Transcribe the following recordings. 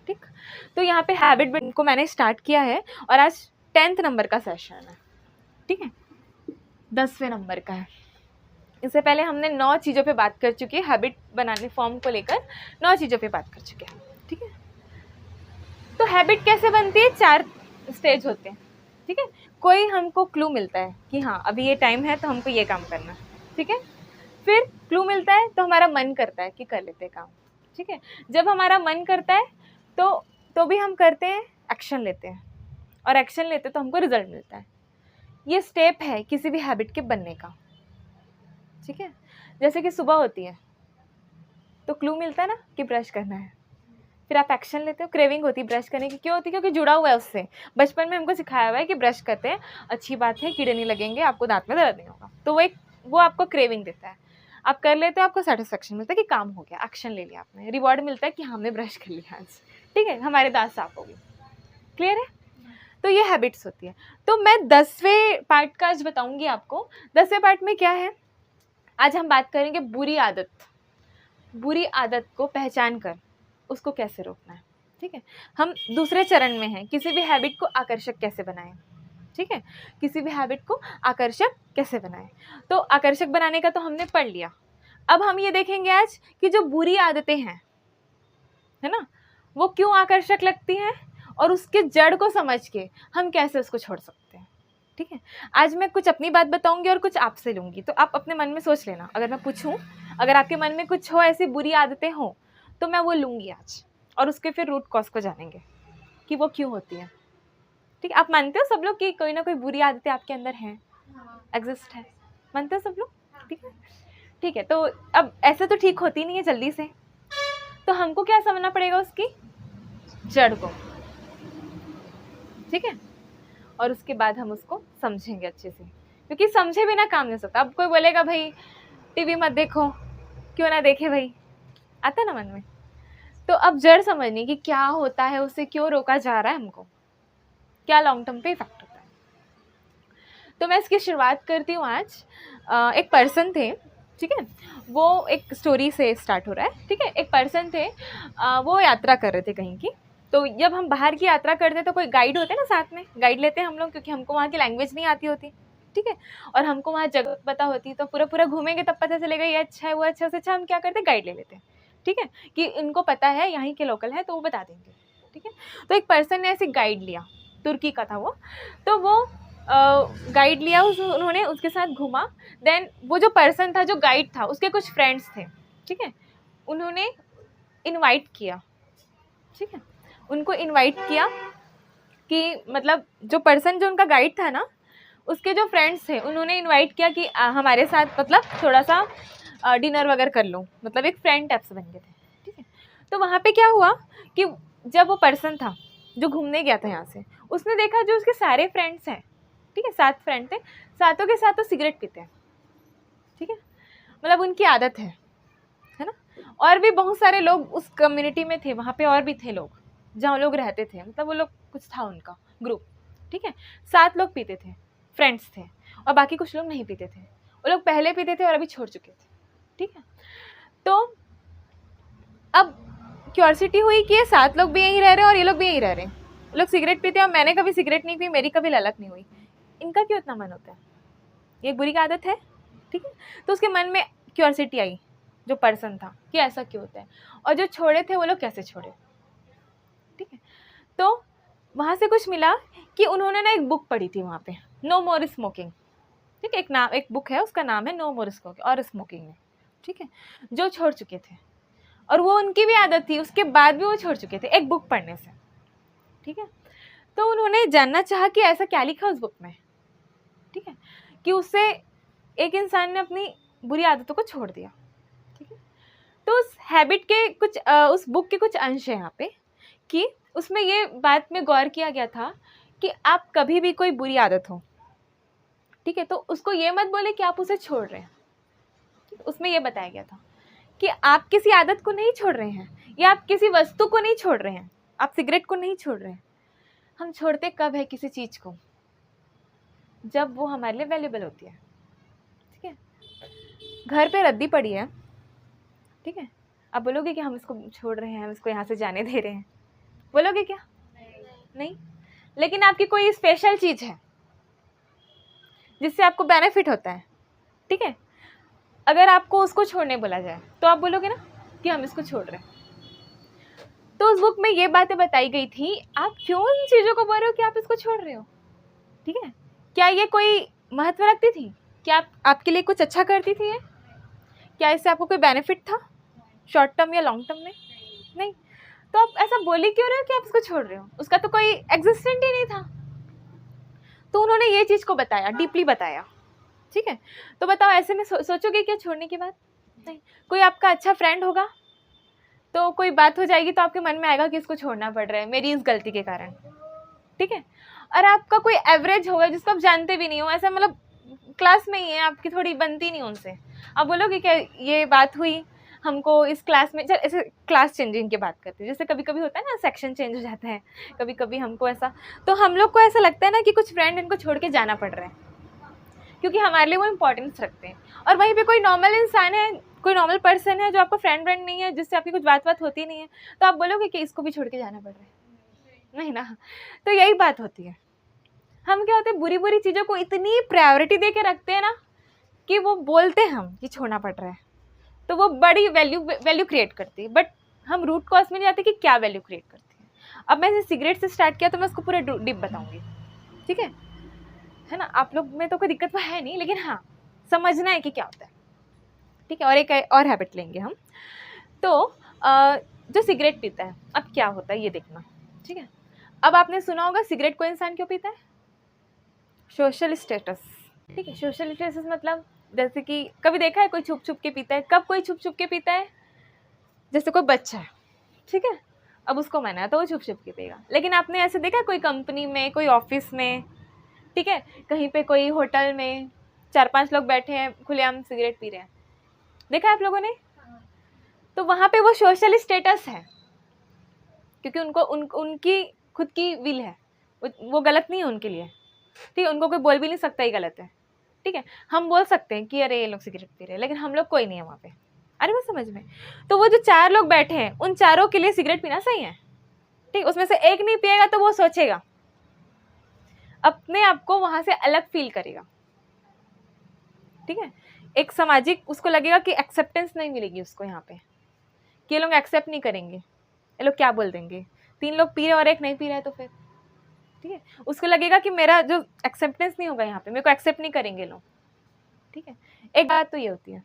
ठीक, तो यहाँ पे हैबिट को मैंने स्टार्ट किया है और आज 10th नंबर का सेशन है, ठीक है, 10वें नंबर का है। इससे पहले हमने 9 चीज़ों पे बात कर चुकी है, हैबिट बनाने फॉर्म को लेकर 9 चीज़ों पे बात कर चुके हैं, ठीक है। तो हैबिट कैसे बनती है, 4 स्टेज होते हैं, ठीक है। कोई हमको क्लू मिलता है कि हाँ अभी ये टाइम है तो हमको ये काम करना है, ठीक है। फिर क्लू मिलता है तो हमारा मन करता है कि कर लेते हैं काम, ठीक है। जब हमारा मन करता है तो भी हम करते हैं, एक्शन लेते हैं, और एक्शन लेते तो हमको रिजल्ट मिलता है। ये स्टेप है किसी भी हैबिट के बनने का, ठीक है। जैसे कि सुबह होती है तो क्लू मिलता है ना कि ब्रश करना है, फिर आप एक्शन लेते हो, क्रेविंग होती है ब्रश करने की, क्यों होती है, क्योंकि जुड़ा हुआ है उससे। बचपन में हमको सिखाया हुआ है कि ब्रश करते हैं, अच्छी बात है, कीड़े नहीं लगेंगे, आपको दांत में दर्द नहीं होगा, तो वो आपको क्रेविंग देता है, आप कर लेते हो, आपको सेटिस्फेक्शन मिलता है कि काम हो गया, एक्शन ले लिया आपने, रिवॉर्ड मिलता है कि हमने ब्रश कर लिया आज, ठीक है, हमारे दांत साफ हो गए। क्लियर है? तो ये हैबिट्स होती है। तो मैं 10वें पार्ट का आज बताऊंगी आपको। 10वें पार्ट में क्या है, आज हम बात करेंगे बुरी आदत को पहचान कर उसको कैसे रोकना है, ठीक है। हम दूसरे चरण में हैं, किसी भी हैबिट को आकर्षक कैसे बनाएं, ठीक है, किसी भी हैबिट को आकर्षक कैसे बनाएं। तो आकर्षक बनाने का तो हमने पढ़ लिया, अब हम ये देखेंगे आज कि जो बुरी आदतें हैं, है ना, वो क्यों आकर्षक लगती हैं और उसके जड़ को समझ के हम कैसे उसको छोड़ सकते हैं, ठीक है। आज मैं कुछ अपनी बात बताऊंगी और कुछ आपसे लूंगी, तो आप अपने मन में सोच लेना, अगर मैं पूछूं, अगर आपके मन में कुछ हो, ऐसी बुरी आदतें हो, तो मैं वो लूंगी आज, और उसके फिर रूट कॉज को जानेंगे कि वो क्यों होती है, ठीक है। आप मानते हो सब लोग कि कोई ना कोई बुरी आदतें आपके अंदर हैं, एग्जिस्ट है, मानते हो सब लोग, ठीक है, ठीक है। तो अब ऐसे तो ठीक होती नहीं है जल्दी से, तो हमको क्या समझना पड़ेगा, उसकी जड़ को, ठीक है, और उसके बाद हम उसको समझेंगे अच्छे से, क्योंकि समझे बिना काम नहीं सकता। अब कोई बोलेगा भाई टीवी मत देखो, क्यों ना देखे भाई, आता ना मन में। तो अब जड़ समझनी कि क्या होता है, उसे क्यों रोका जा रहा है, हमको क्या लॉन्ग टर्म पे इफेक्ट होता है। तो मैं इसकी शुरुआत करती हूँ आज। एक पर्सन थे, ठीक है, वो एक स्टोरी से स्टार्ट हो रहा है, ठीक है। एक पर्सन थे, वो यात्रा कर रहे थे कहीं की। तो जब हम बाहर की यात्रा करते हैं तो कोई गाइड होते हैं ना, साथ में गाइड लेते हैं हम लोग, क्योंकि हमको वहाँ की लैंग्वेज नहीं आती होती, ठीक है, और हमको वहाँ जगह पता होती, तो पूरा घूमेंगे तब पता चलेगा ये अच्छा है वो अच्छा है, उससे अच्छा हम क्या करते हैं, गाइड ले लेते हैं, ठीक है, कि इनको पता है, यहाँ के लोकल है तो वो बता देंगे, ठीक है। तो एक पर्सन ने ऐसे गाइड लिया, तुर्की का था वो, तो वो गाइड लिया, उन्होंने उसके साथ घूमा। देन वो जो पर्सन था, जो गाइड था, उसके कुछ फ्रेंड्स थे, ठीक है, उन्होंने इनवाइट किया, ठीक है, उनको इनवाइट किया कि मतलब जो पर्सन जो उनका गाइड था ना, उसके जो फ्रेंड्स थे, उन्होंने इनवाइट किया कि हमारे साथ मतलब थोड़ा सा डिनर वगैरह कर लो, मतलब एक फ्रेंड टाइप से बन गए थे, ठीक है। तो वहाँ पे क्या हुआ कि जब वो पर्सन था जो घूमने गया था यहाँ से, उसने देखा जो उसके सारे फ्रेंड्स हैं, ठीक है, 7 फ्रेंड थे, सातों के साथ तो सिगरेट पीते हैं, ठीक है, मतलब उनकी आदत है ना। और भी बहुत सारे लोग उस कम्युनिटी में थे, वहाँ पे और भी थे लोग जहाँ लोग रहते थे, मतलब वो लोग कुछ था उनका ग्रुप, ठीक है। 7 लोग पीते थे, फ्रेंड्स थे, और बाकी कुछ लोग नहीं पीते थे, वो लोग पहले पीते थे और अभी छोड़ चुके थे, ठीक है। तो अब क्यूरियोसिटी हुई कि ये 7 लोग भी यहीं रह रहे हैं और ये लोग भी यहीं रह रहे हैं, वो लोग सिगरेट पीते हैं और मैंने कभी सिगरेट नहीं पी, मेरी कभी ललक नहीं हुई, इनका क्यों इतना मन होता है, ये बुरी आदत है, ठीक है। तो उसके मन में क्यूरियोसिटी आई, जो पर्सन था, कि ऐसा क्यों होता है, और जो छोड़े थे वो लोग कैसे छोड़े, ठीक है। तो वहाँ से कुछ मिला कि उन्होंने ना एक बुक पढ़ी थी वहाँ पे, नो मोर स्मोकिंग, ठीक है, एक बुक है, उसका नाम है नो मोर स्मोकिंग और स्मोकिंग में, ठीक है, जो छोड़ चुके थे, और वो उनकी भी आदत थी, उसके बाद भी वो छोड़ चुके थे एक बुक पढ़ने से, ठीक है। तो उन्होंने जानना चाहा कि ऐसा क्या लिखा उस बुक में, ठीक है, कि उससे एक इंसान ने अपनी बुरी आदतों को छोड़ दिया, ठीक है। तो उस हैबिट के कुछ उस बुक के कुछ अंश है यहाँ पे, कि उसमें ये बात में गौर किया गया था कि आप कभी भी कोई बुरी आदत हो, ठीक है, तो उसको ये मत बोले कि आप उसे छोड़ रहे हैं, उसमें ये बताया गया था कि आप किसी आदत को नहीं छोड़ रहे हैं, या आप किसी वस्तु को नहीं छोड़ रहे हैं, आप सिगरेट को नहीं छोड़ रहे हैं। हम छोड़ते कब है किसी चीज़ को, जब वो हमारे लिए वैल्यूएबल होती है, ठीक है। घर पे रद्दी पड़ी है, ठीक है, आप बोलोगे कि हम इसको छोड़ रहे हैं, हम इसको यहाँ से जाने दे रहे हैं, बोलोगे क्या? नहीं। लेकिन आपकी कोई स्पेशल चीज़ है जिससे आपको बेनिफिट होता है, ठीक है, अगर आपको उसको छोड़ने बोला जाए तो आप बोलोगे ना कि हम इसको छोड़ रहे हैं। तो उस बुक में ये बातें बताई गई थी, आप क्यों इन चीज़ों को बोल रहे हो कि आप इसको छोड़ रहे हो, ठीक है? क्या ये कोई महत्व रखती थी? क्या आपके लिए कुछ अच्छा करती थी ये? क्या इससे आपको कोई बेनिफिट था शॉर्ट टर्म या लॉन्ग टर्म में? नहीं। तो आप ऐसा बोले क्यों रहे हो कि आप इसको छोड़ रहे हो? उसका तो कोई एग्जिस्टेंट ही नहीं था। तो उन्होंने ये चीज़ को बताया, डीपली बताया, ठीक है? तो बताओ ऐसे में सोचोगे क्या छोड़ने की बात? नहीं। कोई आपका अच्छा फ्रेंड होगा तो कोई बात हो जाएगी तो आपके मन में आएगा कि इसको छोड़ना पड़ रहा है मेरी इस गलती के कारण, ठीक है? और आपका कोई एवरेज होगा जिसको आप जानते भी नहीं हो, ऐसा मतलब क्लास में ही है, आपकी थोड़ी बनती नहीं उनसे, आप बोलोगे क्या ये बात हुई हमको इस क्लास में, चल ऐसे क्लास चेंजिंग की बात करते हैं, जैसे कभी कभी होता है ना सेक्शन चेंज हो जाता है, कभी कभी हमको ऐसा, तो हम लोग को ऐसा लगता है ना कि कुछ फ्रेंड इनको छोड़ के जाना पड़ रहा है क्योंकि हमारे लिए वो इंपॉर्टेंस रखते हैं। और वहीं पे कोई नॉर्मल इंसान है, कोई नॉर्मल पर्सन है जो आपका फ्रेंड नहीं है, जिससे आपकी कुछ बात होती नहीं है, तो आप बोलोगे कि इसको भी छोड़ के जाना पड़ रहा है? नहीं ना। तो यही बात होती है, हम क्या होते हैं बुरी बुरी चीज़ों को इतनी प्रायोरिटी दे के रखते हैं ना कि वो बोलते हैं हम कि छोड़ना पड़ रहा है तो वो बड़ी वैल्यू क्रिएट करती है, बट हम रूट कॉज में नहीं जाते कि क्या वैल्यू क्रिएट करती है। अब मैंने सिगरेट से स्टार्ट किया तो मैं उसको पूरा डिप बताऊंगी, ठीक है ना? आप लोग में तो कोई दिक्कत तो है नहीं, लेकिन हाँ समझना है कि क्या होता है, ठीक है? और एक और हैबिट लेंगे हम। तो जो सिगरेट पीता है अब क्या होता है ये देखना, ठीक है? अब आपने सुना होगा सिगरेट को इंसान क्यों पीता है? सोशल स्टेटस, ठीक है? सोशल स्टेटस मतलब जैसे कि कभी देखा है कोई छुप छुप के पीता है? कब कोई छुप छुप के पीता है? जैसे कोई बच्चा है, ठीक है, अब उसको मना है तो वो छुप छुप के पिएगा। लेकिन आपने ऐसे देखा है कोई कंपनी में, कोई ऑफिस में, ठीक है, कहीं पे कोई होटल में 4-5 लोग बैठे हैं खुलेआम सिगरेट पी रहे हैं, देखा है आप लोगों ने? तो वहाँ पे वो सोशल स्टेटस है क्योंकि उनको उनकी खुद की विल है, वो गलत नहीं है उनके लिए, ठीक है? उनको कोई बोल भी नहीं सकता ये गलत है, ठीक है? हम बोल सकते हैं कि अरे ये लोग सिगरेट पी रहे हैं, लेकिन हम लोग कोई नहीं है वहाँ पे, अरे वो समझ में। तो वो जो 4 लोग बैठे हैं उन चारों के लिए सिगरेट पीना सही है, ठीक? उसमें से एक नहीं पिएगा तो वो सोचेगा, अपने आप को वहाँ से अलग फील करेगा, ठीक है? एक सामाजिक उसको लगेगा कि एक्सेप्टेंस नहीं मिलेगी उसको यहाँ पे, कि ये लोग एक्सेप्ट नहीं करेंगे, ये लोग क्या बोल देंगे, 3 लोग पी रहे और एक नहीं पी रहा है तो फिर, ठीक है, उसको लगेगा कि मेरा जो एक्सेप्टेंस नहीं होगा यहाँ पे, मेरे को एक्सेप्ट नहीं करेंगे लोग, ठीक है? एक बात तो ये होती है।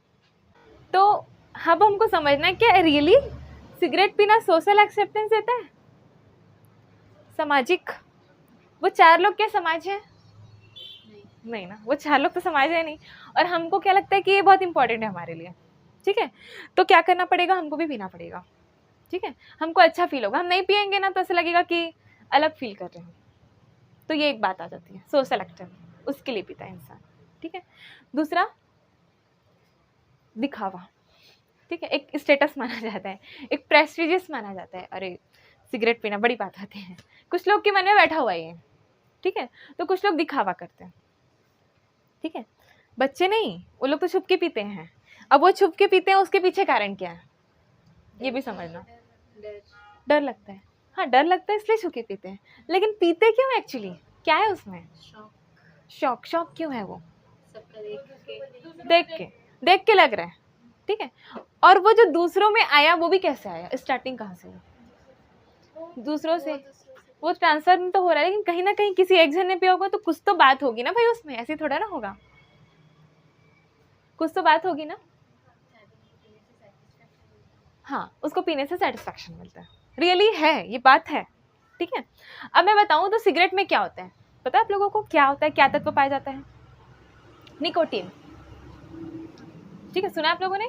तो अब हमको समझना है क्या रियली सिगरेट पीना सोशल एक्सेप्टेंस देता है, सामाजिक? वो 4 लोग क्या समाज है? नहीं ना, वो 4 लोग तो समाज है नहीं। और हमको क्या लगता है कि ये बहुत इंपॉर्टेंट है हमारे लिए, ठीक है? तो क्या करना पड़ेगा, हमको भी पीना पड़ेगा, ठीक है? हमको अच्छा फील होगा, हम नहीं पियेंगे ना तो ऐसा लगेगा कि अलग फील कर रहे हैं, तो ये एक बात आ जाती है सोशल एक्टिव, उसके लिए पीता है इंसान, ठीक है? दूसरा दिखावा, ठीक है, एक स्टेटस माना जाता है, एक प्रेस्टिजियस माना जाता है, अरे सिगरेट पीना बड़ी बात आती है, कुछ लोग के मन में बैठा हुआ है, ठीक है? तो कुछ लोग दिखावा करते हैं, ठीक है? बच्चे नहीं, वो लोग तो छुप के पीते हैं। अब वो छुप के पीते हैं उसके पीछे कारण क्या है ये भी समझना। डर लगता है, हाँ डर लगता है इसलिए छुप के पीते हैं, लेकिन पीते क्यों एक्चुअली, क्या है उसमें? शौक। शौक क्यों है? वो देख के लग रहा है, ठीक है? और वो जो दूसरों में आया वो भी कैसे आया, स्टार्टिंग कहाँ से हुई? दूसरों से, वो ट्रांसफर में तो हो रहा है, लेकिन कहीं ना कहीं किसी एक जन ने पिया होगा तो कुछ तो बात होगी ना भाई उसमें, ऐसे थोड़ा ना होगा, कुछ तो बात होगी ना। हाँ, उसको पीने से सेटिस्फैक्शन मिलता है, रियली है ये बात है, ठीक है? अब मैं बताऊं तो सिगरेट में क्या होता है, पता है आप लोगों को क्या होता है, क्या तत्व पाया जाता है? निकोटीन, ठीक है, सुना आप लोगों ने?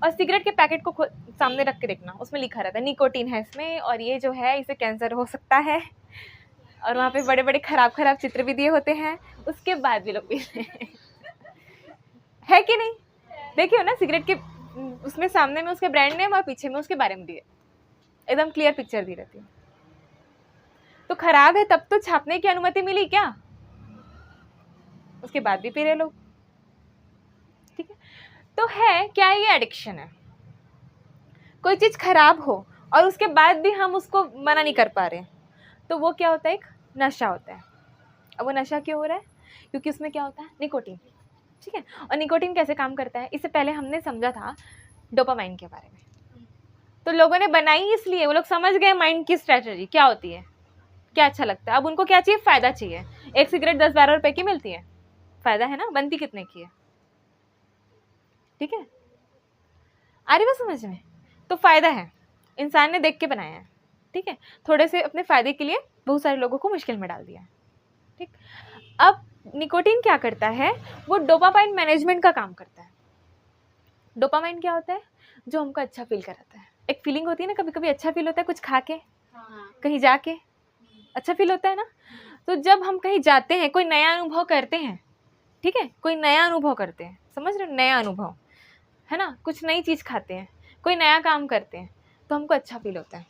और सिगरेट के पैकेट को सामने रख के देखना, उसमें लिखा रहता है निकोटीन है इसमें, और ये जो है इसे कैंसर हो सकता है, और वहाँ पे बड़े बड़े खराब चित्र भी दिए होते हैं, उसके बाद भी लोग पीते हैं है कि नहीं? देखिए ना सिगरेट के उसमें सामने में उसके ब्रांड नेम और पीछे में उसके बारे में दिए, एकदम क्लियर पिक्चर दी रहती है। तो खराब है तब तो छापने की अनुमति मिली क्या? उसके बाद भी पी रहे लोग, ठीक है? तो है क्या, ये एडिक्शन है। कोई चीज खराब हो और उसके बाद भी हम उसको मना नहीं कर पा रहे हैं, तो वो क्या होता है, एक नशा होता है। अब वो नशा क्यों हो रहा है, क्योंकि उसमें क्या होता है, निकोटीन, ठीक है। और निकोटीन कैसे काम करता है, इससे पहले हमने समझा था डोपामाइन के बारे में। तो लोगों ने बनाई इसलिए, वो लोग समझ गए माइंड की स्ट्रेटजी क्या होती है, क्या अच्छा लगता है। अब उनको क्या चाहिए, फ़ायदा चाहिए। एक सिगरेट 10-12 रुपए की मिलती है, फ़ायदा है ना, बनती कितने की है, ठीक है, आ रही बात समझ में। तो फ़ायदा है, इंसान ने देख के बनाया है, ठीक है। थोड़े से अपने फ़ायदे के लिए बहुत सारे लोगों को मुश्किल में डाल दिया है, ठीक। अब निकोटीन क्या करता है, वो डोपामाइन मैनेजमेंट का काम करता है। डोपामाइन क्या होता है, जो हमको अच्छा फील कराता है। एक फीलिंग होती है ना, कभी कभी अच्छा फील होता है कुछ खा के, कहीं जाके अच्छा फील होता है ना। तो जब हम कहीं जाते हैं, कोई नया अनुभव करते हैं, ठीक है, कोई नया अनुभव करते हैं, समझ रहे हो, नया अनुभव है ना, कुछ नई चीज़ खाते हैं, कोई नया काम करते हैं, तो हमको अच्छा फील होता है,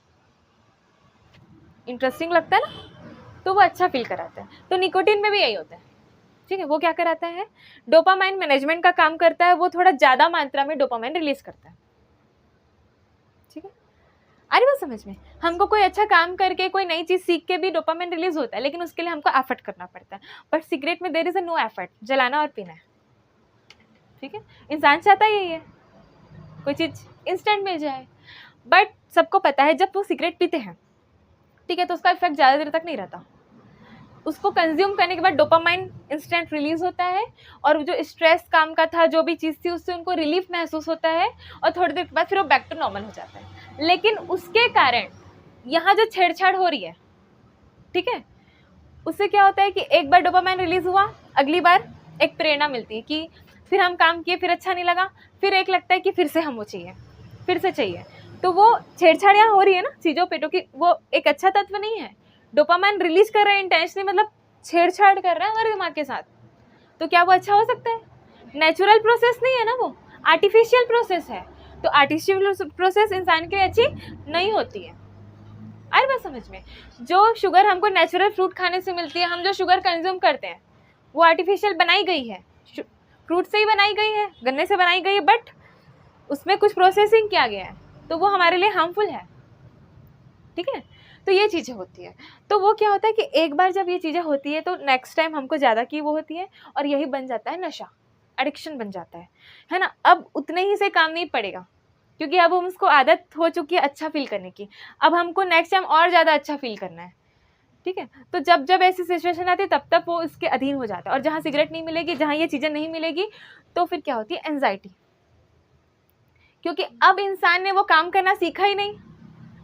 इंटरेस्टिंग लगता है ना, तो वो अच्छा फील कराता है। तो निकोटीन में भी यही होता है, ठीक है। वो क्या कराता है, डोपामाइन मैनेजमेंट का काम करता है, वो थोड़ा ज़्यादा मात्रा में डोपामाइन रिलीज करता है, ठीक है। अरे बात समझ में, हमको कोई अच्छा काम करके, कोई नई चीज़ सीख के भी डोपामाइन रिलीज होता है, लेकिन उसके लिए हमको एफर्ट करना पड़ता है। बट सिगरेट में there is a no effort, जलाना और पीना है, ठीक है। इंसान चाहता ही यही है, कोई चीज़ इंस्टेंट मिल जाए। बट सबको पता है जब वो सिगरेट पीते हैं, ठीक है, तो उसका इफेक्ट ज़्यादा देर तक नहीं रहता। उसको कंज्यूम करने के बाद डोपामाइन इंस्टेंट रिलीज होता है, और जो स्ट्रेस काम का था, जो भी चीज़ थी, उससे उनको रिलीफ महसूस होता है, और थोड़ी देर के बाद फिर वो बैक टू नॉर्मल हो जाता है। लेकिन उसके कारण यहाँ जो छेड़छाड़ हो रही है, ठीक है, उससे क्या होता है कि एक बार डोपामाइन रिलीज हुआ, अगली बार एक प्रेरणा मिलती है कि फिर हम काम किए, फिर अच्छा नहीं लगा, फिर एक लगता है कि फिर से हम वो चाहिए, फिर से चाहिए। तो वो छेड़छाड़ यहाँ हो रही है ना चीज़ों पेटों की, वो एक अच्छा तत्व नहीं है। डोपामाइन रिलीज कर रहे हैं इंटेंशनली, मतलब छेड़छाड़ कर रहा है हमारे दिमाग के साथ, तो क्या वो अच्छा हो सकता है? नेचुरल प्रोसेस नहीं है ना, वो आर्टिफिशियल प्रोसेस है। तो आर्टिफिशियल प्रोसेस इंसान के लिए अच्छी नहीं होती है। अरे बात समझ में, जो शुगर हमको नेचुरल फ्रूट खाने से मिलती है, हम जो शुगर कंज्यूम करते हैं, वो आर्टिफिशियल बनाई गई है, फ्रूट से ही बनाई गई है, गन्ने से बनाई गई है, बट उसमें कुछ प्रोसेसिंग किया गया है, तो वो हमारे लिए हार्मफुल है, ठीक है। तो ये चीज़ें होती है। तो वो क्या होता है कि एक बार जब ये चीज़ें होती है, तो नेक्स्ट टाइम हमको ज़्यादा की वो होती है, और यही बन जाता है नशा, एडिक्शन बन जाता है ना। अब उतने ही से काम नहीं पड़ेगा, क्योंकि अब हम उसको आदत हो चुकी है अच्छा फील करने की, अब हमको नेक्स्ट टाइम और ज़्यादा अच्छा फील करना है, ठीक है। तो जब जब ऐसी सिचुएशन आती है, तब तब वो इसके अधीन हो जाता है। और जहाँ सिगरेट नहीं मिलेगी, जहाँ ये चीज़ें नहीं मिलेगी, तो फिर क्या होती है, एंजाइटी, क्योंकि अब इंसान ने वो काम करना सीखा ही नहीं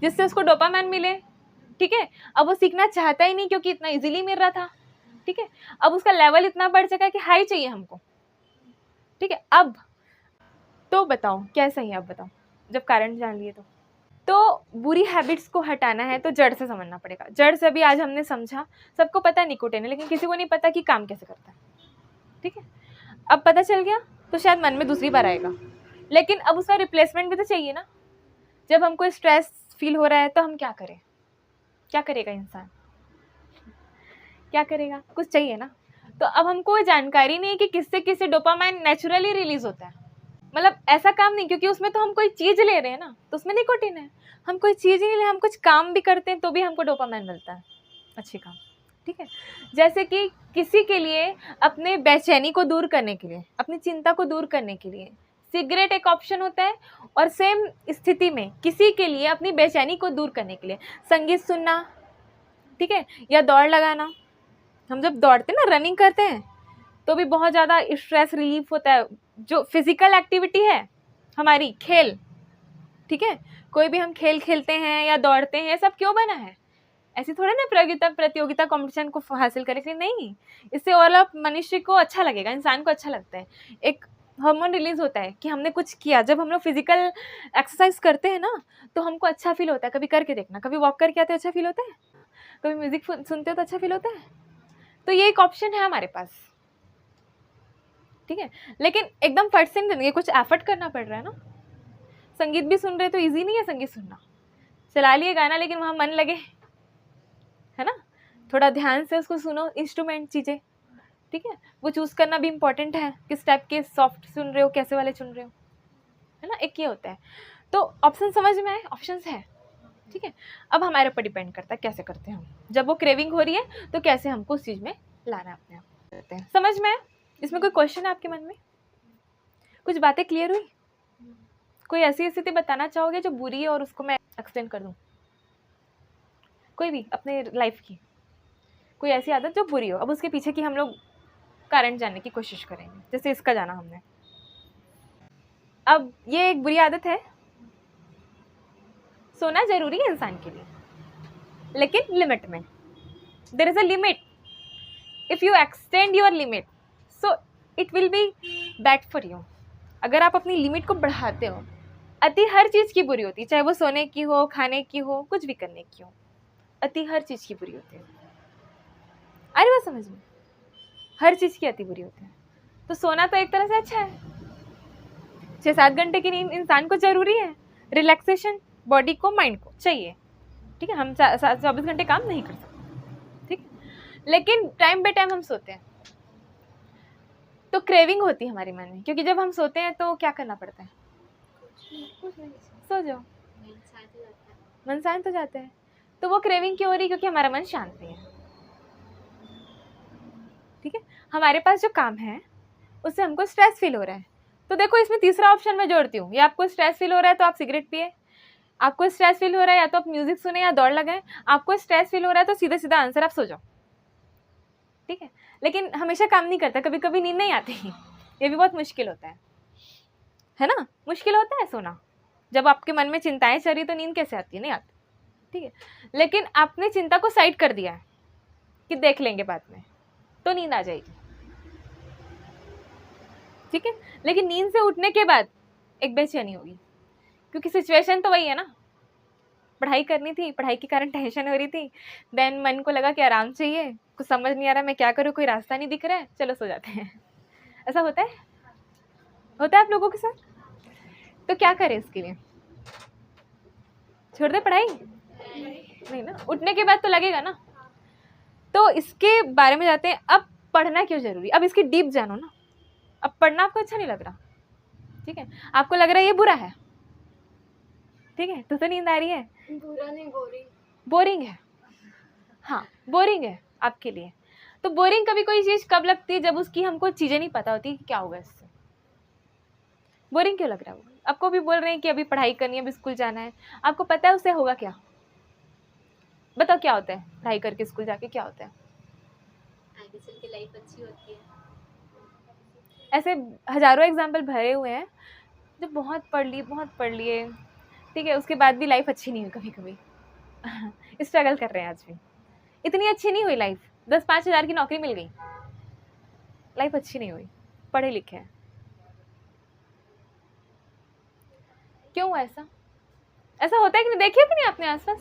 जिससे उसको डोपामाइन मिले, ठीक है। अब वो सीखना चाहता ही नहीं, क्योंकि इतना इजीली मिल रहा था, ठीक है। अब उसका लेवल इतना बढ़ चुका है कि हाई चाहिए हमको, ठीक है। अब तो बताओ क्या सही है, अब बताओ, जब कारण जान लिए तो बुरी हैबिट्स को हटाना है तो जड़ से समझना पड़ेगा। जड़ से भी आज हमने समझा, सबको पता है निकोटीन है, लेकिन किसी को नहीं पता कि काम कैसे करता है, ठीक है। अब पता चल गया तो शायद मन में दूसरी बार आएगा, लेकिन अब उसका रिप्लेसमेंट भी तो चाहिए ना। जब हमको स्ट्रेस फील हो रहा है, तो हम क्या करें, क्या करेगा इंसान, क्या करेगा, कुछ चाहिए ना। तो अब हमको जानकारी नहीं है कि किससे किससे डोपामाइन नेचुरली रिलीज होता है, मतलब ऐसा काम नहीं, क्योंकि उसमें तो हम कोई चीज़ ले रहे हैं ना, तो उसमें निकोटीन है। हम कोई चीज़ ही नहीं ले, हम कुछ काम भी करते हैं तो भी हमको डोपामाइन मिलता है, अच्छी काम, ठीक है। जैसे कि किसी के लिए अपने बेचैनी को दूर करने के लिए, अपनी चिंता को दूर करने के लिए सिगरेट एक ऑप्शन होता है, और सेम स्थिति में किसी के लिए अपनी बेचैनी को दूर करने के लिए संगीत सुनना, ठीक है, या दौड़ लगाना। हम जब दौड़ते हैं ना, रनिंग करते हैं, तो भी बहुत ज़्यादा स्ट्रेस रिलीफ होता है। जो फिजिकल एक्टिविटी है हमारी, खेल, ठीक है, कोई भी हम खेल खेलते हैं या दौड़ते हैं, सब क्यों बना है, ऐसे थोड़ा ना प्रतियोगिता कंपटीशन को हासिल करने के लिए नहीं। इससे और मनुष्य को अच्छा लगेगा, इंसान को अच्छा लगता है, एक हार्मोन रिलीज होता है कि हमने कुछ किया। जब हम लोग फिजिकल एक्सरसाइज करते हैं ना, तो हमको अच्छा फील होता है। कभी करके देखना, कभी वॉक करके आते हो अच्छा फील होता है, कभी म्यूजिक सुनते हो तो अच्छा फील होता है। तो ये एक ऑप्शन है हमारे पास, ठीक है। लेकिन एकदम फट से नहीं, कुछ एफर्ट करना पड़ रहा है ना। संगीत भी सुन रहे तो इजी नहीं है संगीत सुनना, चला लिए गाना, लेकिन वहाँ मन लगे, है ना, थोड़ा ध्यान से उसको सुनो, इंस्ट्रूमेंट चीज़ें, ठीक है। वो चूज़ करना भी इम्पॉर्टेंट है, किस टाइप के सॉफ्ट सुन रहे हो, कैसे वाले सुन रहे हो, है ना, एक ये होता है। तो ऑप्शन समझ में आए, ऑप्शंस है, ठीक है, अब हमारे ऊपर डिपेंड करता है कैसे करते हैं हम। जब वो क्रेविंग हो रही है तो कैसे हमको उस चीज़ में लाना है अपने आप करते हैं। समझ में है? इसमें कोई क्वेश्चन है आपके मन में? कुछ बातें क्लियर हुई? कोई ऐसी स्थिति बताना चाहोगे जो बुरी है और उसको मैं एक्सप्लेन कर दूं? कोई भी अपने लाइफ की कोई ऐसी आदत जो बुरी हो, अब उसके पीछे की हम लोग कारण जानने की कोशिश करेंगे। जैसे इसका जाना हमने, अब ये एक बुरी आदत है। सोना जरूरी है इंसान के लिए, लेकिन लिमिट में। There is a limit. If you extend your limit so it will be bad for you. अगर आप अपनी लिमिट को बढ़ाते हो, अति हर चीज़ की बुरी होती है, चाहे वो सोने की हो, खाने की हो, कुछ भी करने की हो, अति हर चीज़ की बुरी होती है। अरे वो समझ में, हर चीज़ की अति बुरी होती है। तो सोना तो एक तरह से अच्छा है, 6-7 घंटे की नींद इंसान को जरूरी है, रिलैक्सेशन बॉडी को माइंड को चाहिए। ठीक है, हम 24 घंटे काम नहीं कर सकते, ठीक है, लेकिन टाइम बाय टाइम हम सोते हैं तो क्रेविंग होती है हमारे मन में, क्योंकि जब हम सोते हैं तो क्या करना पड़ता है? सो जाओ, मन शांत हो जाता है। तो वो क्रेविंग क्यों हो रही? क्योंकि हमारा मन शांत नहीं है। ठीक है, हमारे पास जो काम है उससे हमको स्ट्रेस फील हो रहा है। तो देखो, इसमें तीसरा ऑप्शन मैं जोड़ती हूँ। या आपको स्ट्रेस फील हो रहा है तो आप सिगरेट पिए, आपको स्ट्रेस फील हो रहा है या तो आप म्यूजिक सुने या दौड़ लगाएं, आपको स्ट्रेस फील हो रहा है तो सीधा सीधा आंसर आप सो जाओ। ठीक है, लेकिन हमेशा काम नहीं करता, कभी कभी नींद नहीं आती, ये भी बहुत मुश्किल होता है ना? मुश्किल होता है सोना। जब आपके मन में चिंताएं चल रही तो नींद कैसे आती है? नहीं आती। ठीक है, लेकिन आपने चिंता को साइड कर दिया है कि देख लेंगे बाद में, तो नींद आ जाएगी। ठीक है, लेकिन नींद से उठने के बाद एक बेचैनी होगी, क्योंकि सिचुएशन तो वही है ना। पढ़ाई करनी थी, पढ़ाई के कारण टेंशन हो रही थी, देन मन को लगा कि आराम चाहिए, कुछ समझ नहीं आ रहा मैं क्या करूँ, कोई रास्ता नहीं दिख रहा है, चलो सो जाते हैं। ऐसा होता है? होता है आप लोगों के साथ? तो क्या करें इसके लिए? छोड़ दे पढ़ाई? नहीं ना, उठने के बाद तो लगेगा ना। तो इसके बारे में जाते हैं। अब पढ़ना क्यों जरूरी? अब इसकी डीप जानो ना। अब पढ़ना आपको अच्छा नहीं लग रहा, ठीक है, आपको लग रहा है ये बुरा है, ठीक है, तो नींद आ रही है। बुरा नहीं, बोरिंग। बोरिंग है, हाँ बोरिंग है आपके लिए। तो बोरिंग कभी कोई चीज कब लगती है? जब उसकी हमको चीजें नहीं पता होती कि क्या होगा इससे। बोरिंग क्यों लग रहा है? वो आपको भी बोल रहे हैं कि अभी पढ़ाई करनी है, अभी स्कूल जाना है, आपको पता है उससे होगा क्या? बताओ क्या होता है पढ़ाई करके स्कूल जाके? क्या होता है? आगे चल के लाइफ अच्छी होती है। ऐसे हजारों एग्जाम्पल भरे हुए हैं जो बहुत पढ़ लिए, ठीक है, उसके बाद भी लाइफ अच्छी नहीं हुई। कभी कभी स्ट्रगल कर रहे हैं आज भी, इतनी अच्छी नहीं हुई लाइफ। 10-5 हज़ार की नौकरी मिल गई, लाइफ अच्छी नहीं हुई, पढ़े लिखे हैं। क्यों हुआ ऐसा? ऐसा होता है कि नहीं? देखिए कि नहीं आपने आसपास?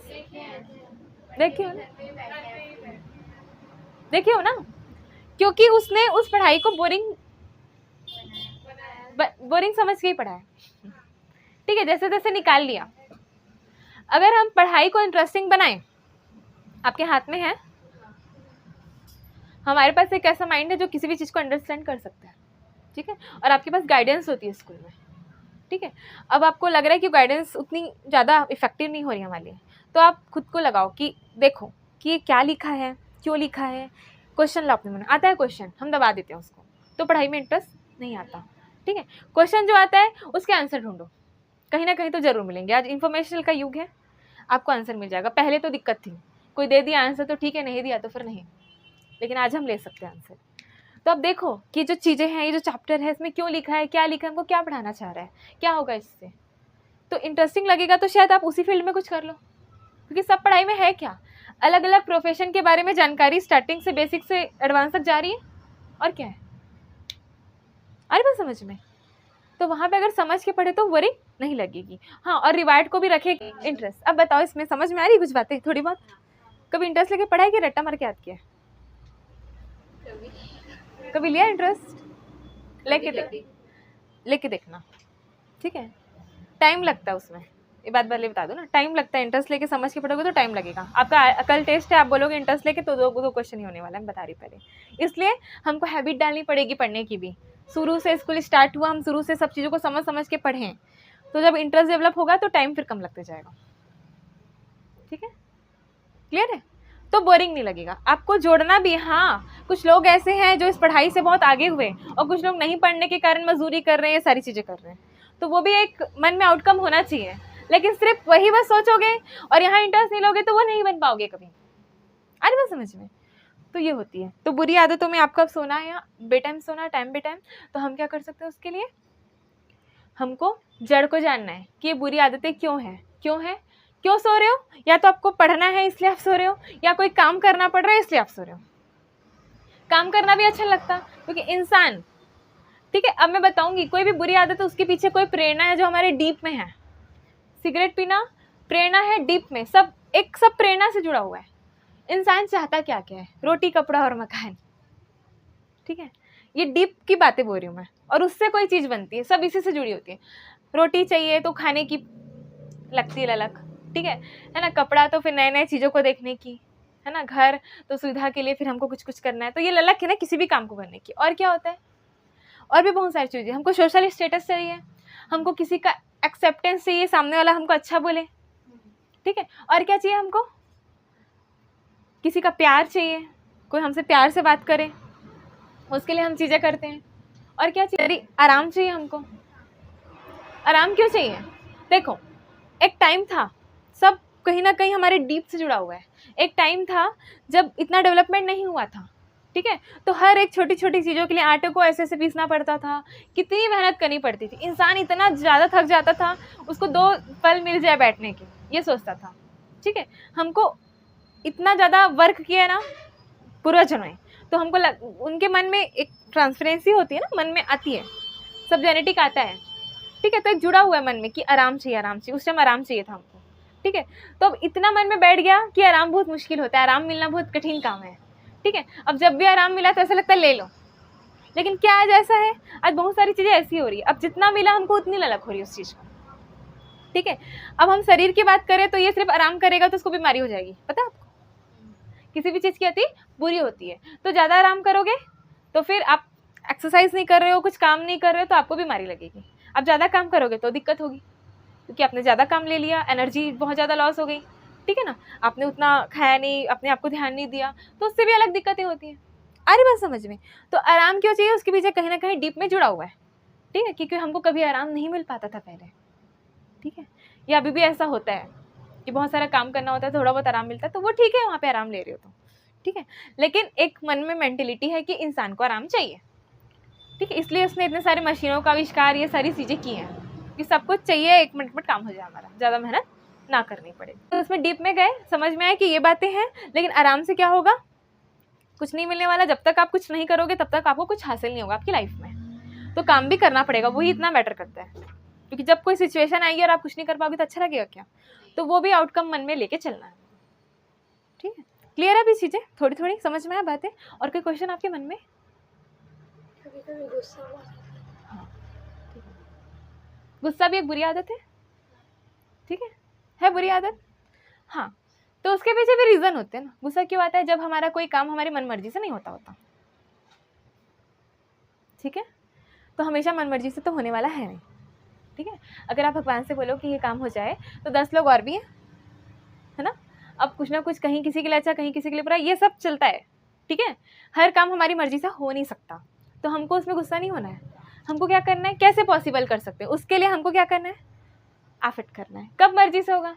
देखिए हो ना, क्योंकि उसने उस पढ़ाई को बोरिंग समझ के ही पढ़ा है। ठीक है, जैसे तैसे निकाल लिया। अगर हम पढ़ाई को इंटरेस्टिंग बनाएं, आपके हाथ में है। हमारे पास एक ऐसा माइंड है जो किसी भी चीज़ को अंडरस्टैंड कर सकता है, ठीक है, और आपके पास गाइडेंस होती है स्कूल में, ठीक है। अब आपको लग रहा है कि गाइडेंस उतनी ज़्यादा इफेक्टिव नहीं हो रही हमारे लिए, तो आप खुद को लगाओ कि देखो कि ये क्या लिखा है, क्यों लिखा है, क्वेश्चन लो अपने मन में। आता है क्वेश्चन, हम दबा देते हैं उसको, तो पढ़ाई में इंटरेस्ट नहीं आता, ठीक है। क्वेश्चन जो आता है उसके आंसर ढूंढो, कहीं ना कहीं तो जरूर मिलेंगे। आज इन्फॉर्मेशनल का युग है, आपको आंसर मिल जाएगा। पहले तो दिक्कत थी, कोई दे दिया आंसर तो ठीक है, नहीं दिया तो फिर नहीं, लेकिन आज हम ले सकते हैं आंसर। तो अब देखो कि जो चीज़ें हैं, ये जो चैप्टर है, इसमें क्यों लिखा है, क्या लिखा है, हमको क्या पढ़ाना चाह रहा है, क्या होगा इससे। तो इंटरेस्टिंग लगेगा तो शायद आप उसी फील्ड में कुछ कर लो, क्योंकि सब पढ़ाई में है क्या, अलग अलग प्रोफेशन के बारे में जानकारी स्टार्टिंग से बेसिक से एडवांस तक जा रही है। और क्या है, अरे बस समझ में। तो वहाँ पे अगर समझ के पढ़े तो वरी नहीं लगेगी। हाँ, और रिवार्ड को भी रखे इंटरेस्ट। अब बताओ, इसमें समझ में आ रही कुछ बातें थोड़ी बहुत? कभी इंटरेस्ट लेके पढ़ा है कि रट्टा मार के याद किया? कभी लिया इंटरेस्ट लेके देखना, ठीक है। टाइम लगता है उसमें, ये बात पहले बता दो ना, टाइम लगता है। इंटरेस्ट लेके समझ के पढ़ोगे तो टाइम लगेगा। आपका कल टेस्ट है, आप बोलोगे इंटरेस्ट लेके, तो दो क्वेश्चन ही होने वाला है, बता रही पहले। इसलिए हमको हैबिट डालनी पड़ेगी पढ़ने की भी। शुरू से स्कूल स्टार्ट हुआ, हम शुरू से सब चीज़ों को समझ के पढ़ें, तो जब इंटरेस्ट डेवलप होगा तो टाइम फिर कम लगते जाएगा। ठीक है, क्लियर है? तो बोरिंग नहीं लगेगा आपको। जोड़ना भी, हाँ कुछ लोग ऐसे हैं जो इस पढ़ाई से बहुत आगे हुए और कुछ लोग नहीं पढ़ने के कारण मजदूरी कर रहे हैं, सारी चीज़ें कर रहे हैं, तो वो भी एक मन में आउटकम होना चाहिए। लेकिन सिर्फ वही बस सोचोगे और यहाँ इंटरेस्ट नहीं लोगे तो वो नहीं बन पाओगे कभी। आ रही बात समझ में? तो ये होती है। तो बुरी आदतों में आपका सोना है या बेटाइम सोना, टाइम बेटाइम, तो हम क्या कर सकते हैं उसके लिए? हमको जड़ को जानना है कि ये बुरी आदतें क्यों हैं, क्यों सो रहे हो? या तो आपको पढ़ना है इसलिए आप सो रहे हो, या कोई काम करना पड़ रहा है इसलिए आप सो रहे हो। काम करना भी अच्छा लगता क्योंकि इंसान, ठीक है, अब मैं बताऊंगी कोई भी बुरी आदत है उसके पीछे कोई प्रेरणा है जो हमारे डीप में है। सिगरेट पीना प्रेरणा है डीप में, सब प्रेरणा से जुड़ा हुआ है। इंसान चाहता क्या क्या है? रोटी, कपड़ा और मकान, ठीक है, ये डीप की बातें बोल रही हूँ मैं। और उससे कोई चीज़ बनती है, सब इसी से जुड़ी होती है। रोटी चाहिए तो खाने की लगती है ललक, ठीक है ना? कपड़ा तो फिर नए नए चीज़ों को देखने की, है ना? घर तो सुविधा के लिए फिर हमको कुछ कुछ करना है, तो ये ललक है ना किसी भी काम को करने की। और क्या होता है? और भी बहुत सारी चीज़ें। हमको सोशल स्टेटस चाहिए, हमको किसी का एक्सेप्टेंस चाहिए, सामने वाला हमको अच्छा बोले, ठीक है। और क्या चाहिए हमको? किसी का प्यार चाहिए, कोई हमसे प्यार से बात करे, उसके लिए हम चीज़ें करते हैं। और क्या चाहिए? आराम चाहिए हमको। आराम क्यों चाहिए? देखो, एक टाइम था, सब कहीं ना कहीं हमारे डीप से जुड़ा हुआ है। एक टाइम था जब इतना डेवलपमेंट नहीं हुआ था, ठीक है, तो हर एक छोटी छोटी चीज़ों के लिए आटे को ऐसे ऐसे पीसना पड़ता था, कितनी मेहनत करनी पड़ती थी। इंसान इतना ज़्यादा थक जाता था, उसको 2 पल मिल जाए बैठने के, ये सोचता था, ठीक है। हमको इतना ज़्यादा वर्क किया ना पूर्वजों ने, तो हमको उनके मन में एक ट्रांसपेरेंसी होती है ना, मन में आती है, सब जेनेटिक आता है, ठीक है। तो एक जुड़ा हुआ है मन में कि आराम चाहिए, उस टाइम आराम चाहिए था हमको, ठीक है। तो अब इतना मन में बैठ गया कि आराम बहुत मुश्किल होता है, आराम मिलना बहुत कठिन काम है, ठीक है। अब जब भी आराम मिला तो ऐसा लगता है ले लो। लेकिन क्या आज ऐसा है? आज बहुत सारी चीज़ें ऐसी हो रही है, अब जितना मिला हमको उतनी ललक हो रही है उस चीज़ को, ठीक है। अब हम शरीर की बात करें तो ये सिर्फ आराम करेगा तो उसको बीमारी हो जाएगी, पता है आपको? किसी भी चीज़ की अति बुरी होती है। तो ज़्यादा आराम करोगे तो फिर आप एक्सरसाइज नहीं कर रहे हो, कुछ काम नहीं कर रहे हो, तो आपको बीमारी लगेगी। अब ज़्यादा काम करोगे तो दिक्कत होगी, क्योंकि आपने ज़्यादा काम ले लिया, एनर्जी बहुत ज़्यादा लॉस हो गई, ठीक है ना। आपने उतना खाया नहीं, अपने आप को ध्यान नहीं दिया, तो उससे भी अलग दिक्कतें होती हैं। आ रही बात समझ में? तो आराम क्यों चाहिए? उसके पीछे कहीं ना कहीं डीप में जुड़ा हुआ है, ठीक है, क्योंकि हमको कभी आराम नहीं मिल पाता था पहले, ठीक है। या अभी भी ऐसा होता है कि बहुत सारा काम करना होता है, थोड़ा बहुत आराम मिलता है, तो वो ठीक है, वहाँ पे आराम ले रहे हो तो ठीक है। लेकिन एक मन में मेंटेलिटी है कि इंसान को आराम चाहिए, ठीक है, इसलिए उसने इतने सारे मशीनों का आविष्कार, ये सारी चीज़ें की हैं कि सब कुछ चाहिए, 1 मिनट में काम हो जाए हमारा, ज़्यादा मेहनत ना करनी पड़े। तो उसमें डीप में गए, समझ में आया कि ये बातें हैं। लेकिन आराम से क्या होगा? कुछ नहीं मिलने वाला। जब तक आप कुछ नहीं करोगे तब तक आपको कुछ हासिल नहीं होगा आपकी लाइफ में। तो काम भी करना पड़ेगा, वही इतना मैटर करता है, क्योंकि जब कोई सिचुएशन आएगी और आप कुछ नहीं कर पाओगे तो अच्छा लगेगा क्या? तो वो भी आउटकम मन में लेके चलना है, ठीक है। क्लियर है? भी चीज़ें थोड़ी थोड़ी समझ में आया बातें? और कोई क्वेश्चन आपके मन में? कभी कभी गुस्सा हो जाता है। हाँ, ठीक है। गुस्सा भी एक बुरी आदत है, ठीक है बुरी आदत। हाँ, तो उसके पीछे भी रीज़न होते हैं ना। गुस्सा क्यों आता है? जब हमारा कोई काम हमारी मन मर्जी से नहीं होता, ठीक है। तो हमेशा मन मर्जी से तो होने वाला है नहीं, ठीक है। अगर आप भगवान से बोलो कि ये काम हो जाए तो 10 लोग और भी हैं, है ना। अब कुछ ना कुछ, कहीं किसी के लिए अच्छा, कहीं किसी के लिए बुरा, ये सब चलता है, ठीक है। हर काम हमारी मर्जी से हो नहीं सकता, तो हमको उसमें गुस्सा नहीं होना है। हमको क्या करना है? कैसे पॉसिबल कर सकते हैं? उसके लिए हमको क्या करना है? एफर्ट करना है। कब मर्जी से होगा?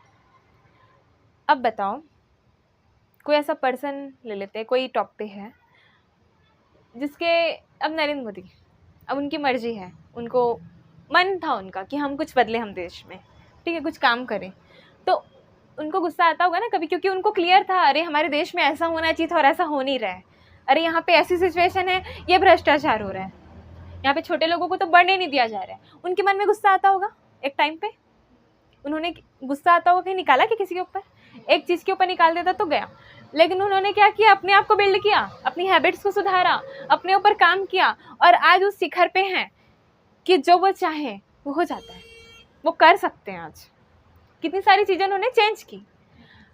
अब बताओ, कोई ऐसा पर्सन ले लेते हैं, कोई टॉप पे है जिसके, अब नरेंद्र मोदी, अब उनकी मर्जी है, उनको मन था उनका कि हम कुछ बदले, हम देश में, ठीक है, कुछ काम करें, तो उनको गुस्सा आता होगा ना कभी, क्योंकि उनको क्लियर था, अरे हमारे देश में ऐसा होना चाहिए था और ऐसा हो नहीं रहा है, अरे यहाँ पे ऐसी सिचुएशन है, ये भ्रष्टाचार हो रहा है, यहाँ पे छोटे लोगों को तो बढ़ने नहीं दिया जा रहा है। उनके मन में गुस्सा आता होगा एक टाइम पे, उन्होंने गुस्सा आता होगा, कहीं निकाला कि किसी के ऊपर, एक चीज़ के ऊपर निकाल देता तो गया। लेकिन उन्होंने क्या किया? अपने आप को बिल्ड किया, अपनी हैबिट्स को सुधारा, अपने ऊपर काम किया, और आज उस शिखर पे हैं कि जो वो चाहे वो हो जाता है, वो कर सकते हैं। आज कितनी सारी चीज़ें उन्होंने चेंज की।